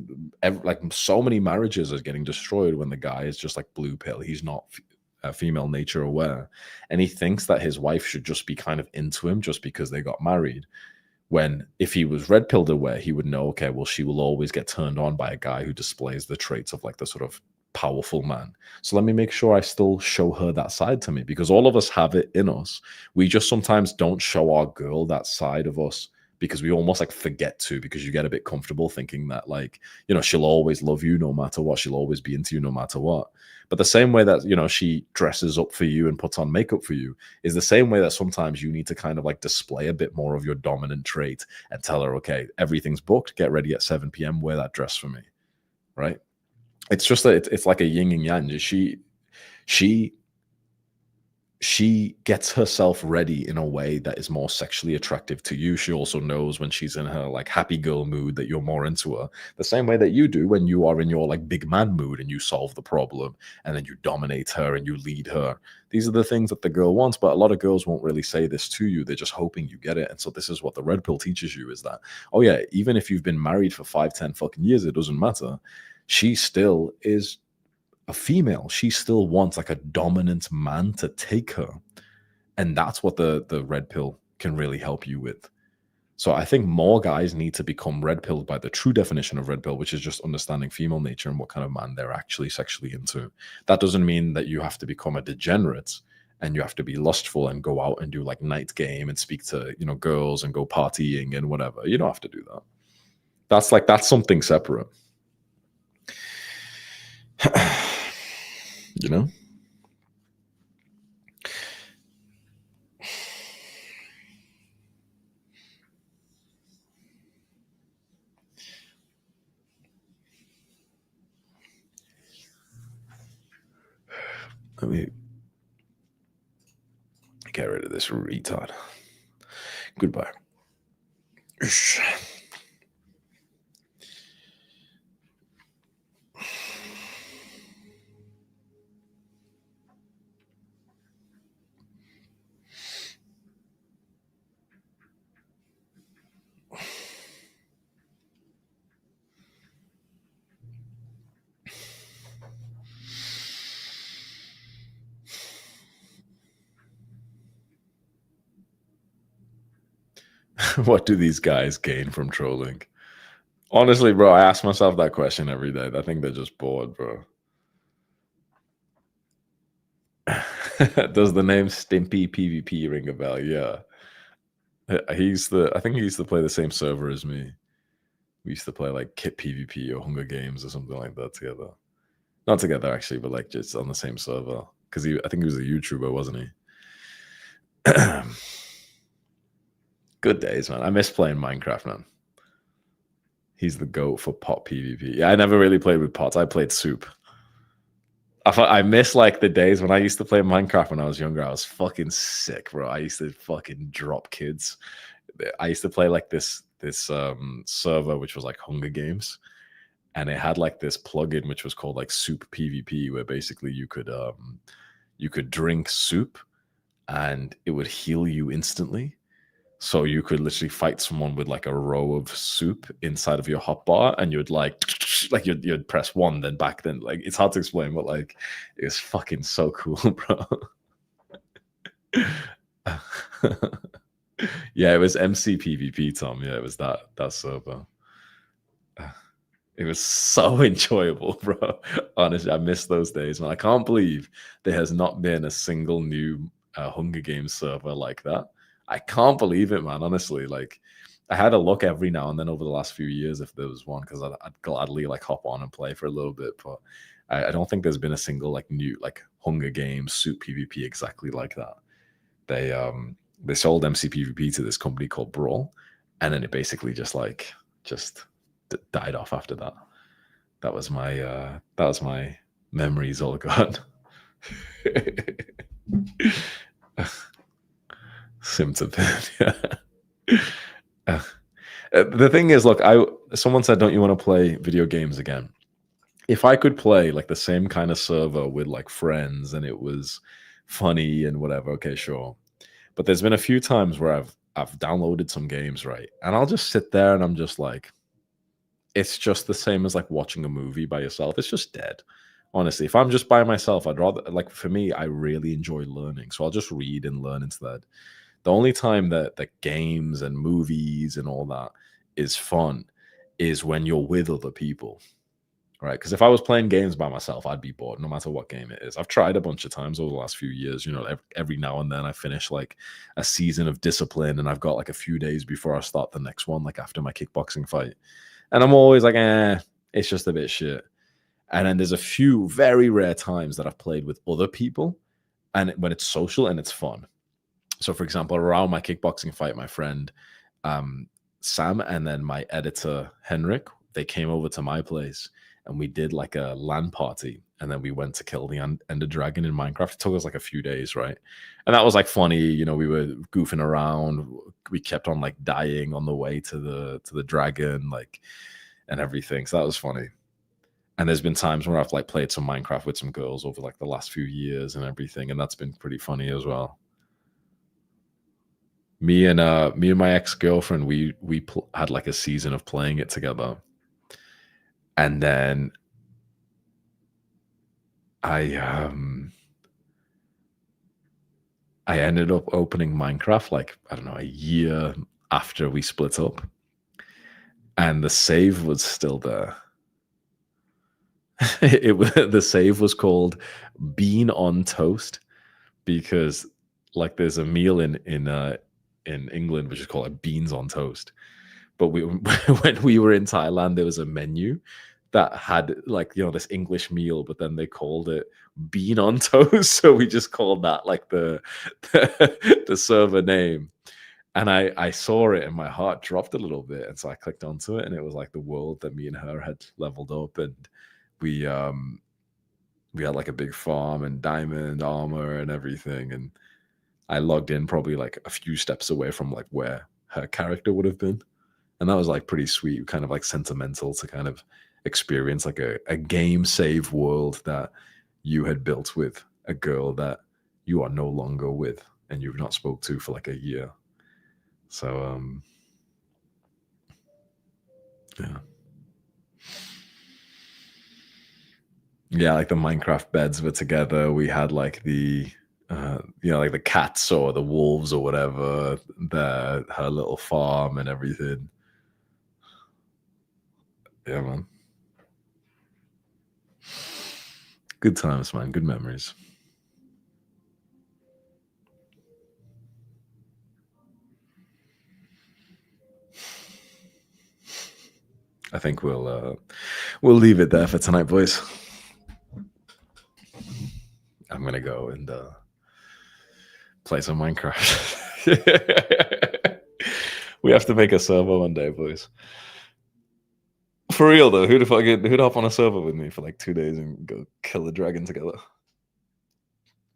like so many marriages are getting destroyed when the guy is just like blue pill. He's not female nature aware, and he thinks that his wife should just be kind of into him just because they got married. When if he was red pilled aware, he would know, okay, well, she will always get turned on by a guy who displays the traits of like the sort of powerful man. So let me make sure I still show her that side to me, because all of us have it in us. We just sometimes don't show our girl that side of us because we almost like forget to, because you get a bit comfortable thinking that, like, you know, she'll always love you no matter what. She'll always be into you no matter what. But the same way that, you know, she dresses up for you and puts on makeup for you is the same way that sometimes you need to kind of like display a bit more of your dominant trait and tell her, okay, everything's booked. Get ready at 7 p.m. Wear that dress for me. Right? It's just that it's like a yin and yang. She gets herself ready in a way that is more sexually attractive to you. She also knows when she's in her like happy girl mood that you're more into her, the same way that you do when you are in your like big man mood and you solve the problem and then you dominate her and you lead her. These are the things that the girl wants, but a lot of girls won't really say this to you. They're just hoping you get it. And so this is what the red pill teaches you, is that, oh yeah, even if you've been married for 5, 10 fucking years, it doesn't matter. She still is a female. She still wants like a dominant man to take her. And that's what the red pill can really help you with. So I think more guys need to become red pilled by the true definition of red pill, which is just understanding female nature and what kind of man they're actually sexually into. That doesn't mean that you have to become a degenerate and you have to be lustful and go out and do like night game and speak to, you know, girls and go partying and whatever. You don't have to do that. That's something separate. You know? Let me get rid of this retard. Goodbye. What do these guys gain from trolling? Honestly, bro, I ask myself that question every day. I think they're just bored, bro. Does the name Stimpy PvP ring a bell? Yeah. I think he used to play the same server as me. We used to play like Kit PvP or Hunger Games or something like that together. Not together actually, but like just on the same server. Because I think he was a YouTuber, wasn't he? Good days, man. I miss playing Minecraft, man. He's the GOAT for pot PvP. Yeah, I never really played with pots. I played soup. I miss like the days when I used to play Minecraft when I was younger. I was fucking sick, bro. I used to fucking drop kids. I used to play like this server which was like Hunger Games, and it had like this plugin which was called like Soup PvP, where basically you could drink soup and it would heal you instantly. So you could literally fight someone with like a row of soup inside of your hotbar, and you'd like you'd press 1, then back, then like it's hard to explain, but like it's fucking so cool, bro. Yeah, it was MC PvP, Tom. Yeah, it was that server. It was so enjoyable, bro. Honestly, I miss those days, man. I can't believe there has not been a single new Hunger Games server like that. I can't believe it, man. Honestly, like I had a look every now and then over the last few years if there was one, because I'd gladly like hop on and play for a little bit. But I don't think there's been a single like new like Hunger Games Soup PvP exactly like that. They sold MC PvP to this company called Brawl, and then it basically just died off after that. That was my memories all gone. Symptom. The thing is, look, someone said, don't you want to play video games again? If I could play like the same kind of server with like friends and it was funny and whatever, okay, sure. But there's been a few times where I've downloaded some games, right? And I'll just sit there and I'm just like, it's just the same as like watching a movie by yourself. It's just dead. Honestly, if I'm just by myself, I'd rather, like, for me, I really enjoy learning. So I'll just read and learn instead. The only time that games and movies and all that is fun is when you're with other people. right? Because if I was playing games by myself, I'd be bored no matter what game it is. I've tried a bunch of times over the last few years. You know, every now and then I finish like a season of Discipline, and I've got like a few days before I start the next one, like after my kickboxing fight, and I'm always like, it's just a bit shit. And then there's a few very rare times that I've played with other people, and when it's social and it's fun. So, for example, around my kickboxing fight, my friend Sam and then my editor Henrik, they came over to my place and we did like a LAN party. And then we went to kill the Ender Dragon in Minecraft. It took us like a few days, right? And that was like funny. You know, we were goofing around. We kept on like dying on the way to the dragon, like, and everything. So that was funny. And there's been times where I've like played some Minecraft with some girls over like the last few years and everything, and that's been pretty funny as well. Me and my ex-girlfriend, we had like a season of playing it together, and then I ended up opening Minecraft like, I don't know, a year after we split up, and the save was still there. The save was called Bean on Toast, because like there's a meal in England which is called like beans on toast. But when we were in Thailand, there was a menu that had like, you know, this English meal, but then they called it bean on toast. So we just called that like the server name. And I saw it and my heart dropped a little bit. And so I clicked onto it, and it was like the world that me and her had leveled up. And we had like a big farm and diamond armor and everything. And I logged in probably like a few steps away from like where her character would have been. And that was like pretty sweet, kind of like sentimental to kind of experience like a game save world that you had built with a girl that you are no longer with and you've not spoke to for like a year. So yeah, like the Minecraft beds were together. We had like the you know, like the cats or the wolves or whatever, her little farm and everything. Yeah, man. Good times, man. Good memories. I think we'll leave it there for tonight, boys. I'm gonna go and play some Minecraft. We have to make a server one day, boys. For real though, who'd hop on a server with me for like 2 days and go kill a dragon together?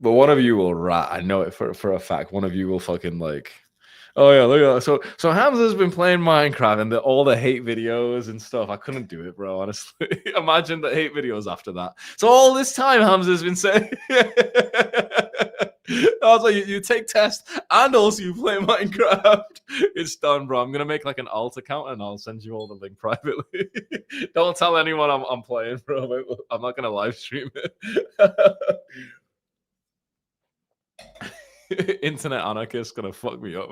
But one of you will rat. I know it for a fact. One of you will fucking like, oh yeah, look at that. So Hamza's been playing Minecraft and all the hate videos and stuff. I couldn't do it, bro. Honestly, imagine the hate videos after that. So all this time, Hamza's been saying, I was like, you take test and also you play Minecraft. It's done, bro. I'm gonna make like an alt account and I'll send you all the link privately. Don't tell anyone I'm playing, bro. I'm not gonna live stream it. Internet anarchist gonna fuck me up.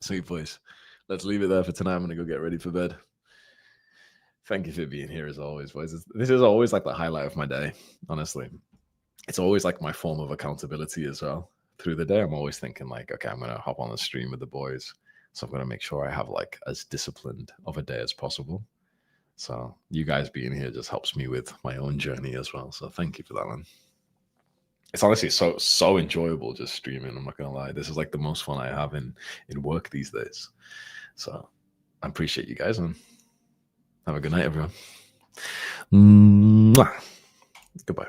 Sweet boys. Let's leave it there for tonight. I'm gonna go get ready for bed. Thank you for being here as always, boys. This is always like the highlight of my day, honestly. It's always like my form of accountability as well. Through the day, I'm always thinking like, okay, I'm gonna hop on the stream with the boys. So I'm gonna make sure I have like as disciplined of a day as possible. So you guys being here just helps me with my own journey as well. So thank you for that, man. It's honestly so enjoyable just streaming. I'm not gonna lie. This is like the most fun I have in work these days. So I appreciate you guys, man. Have a good night, everyone. Mwah. Goodbye.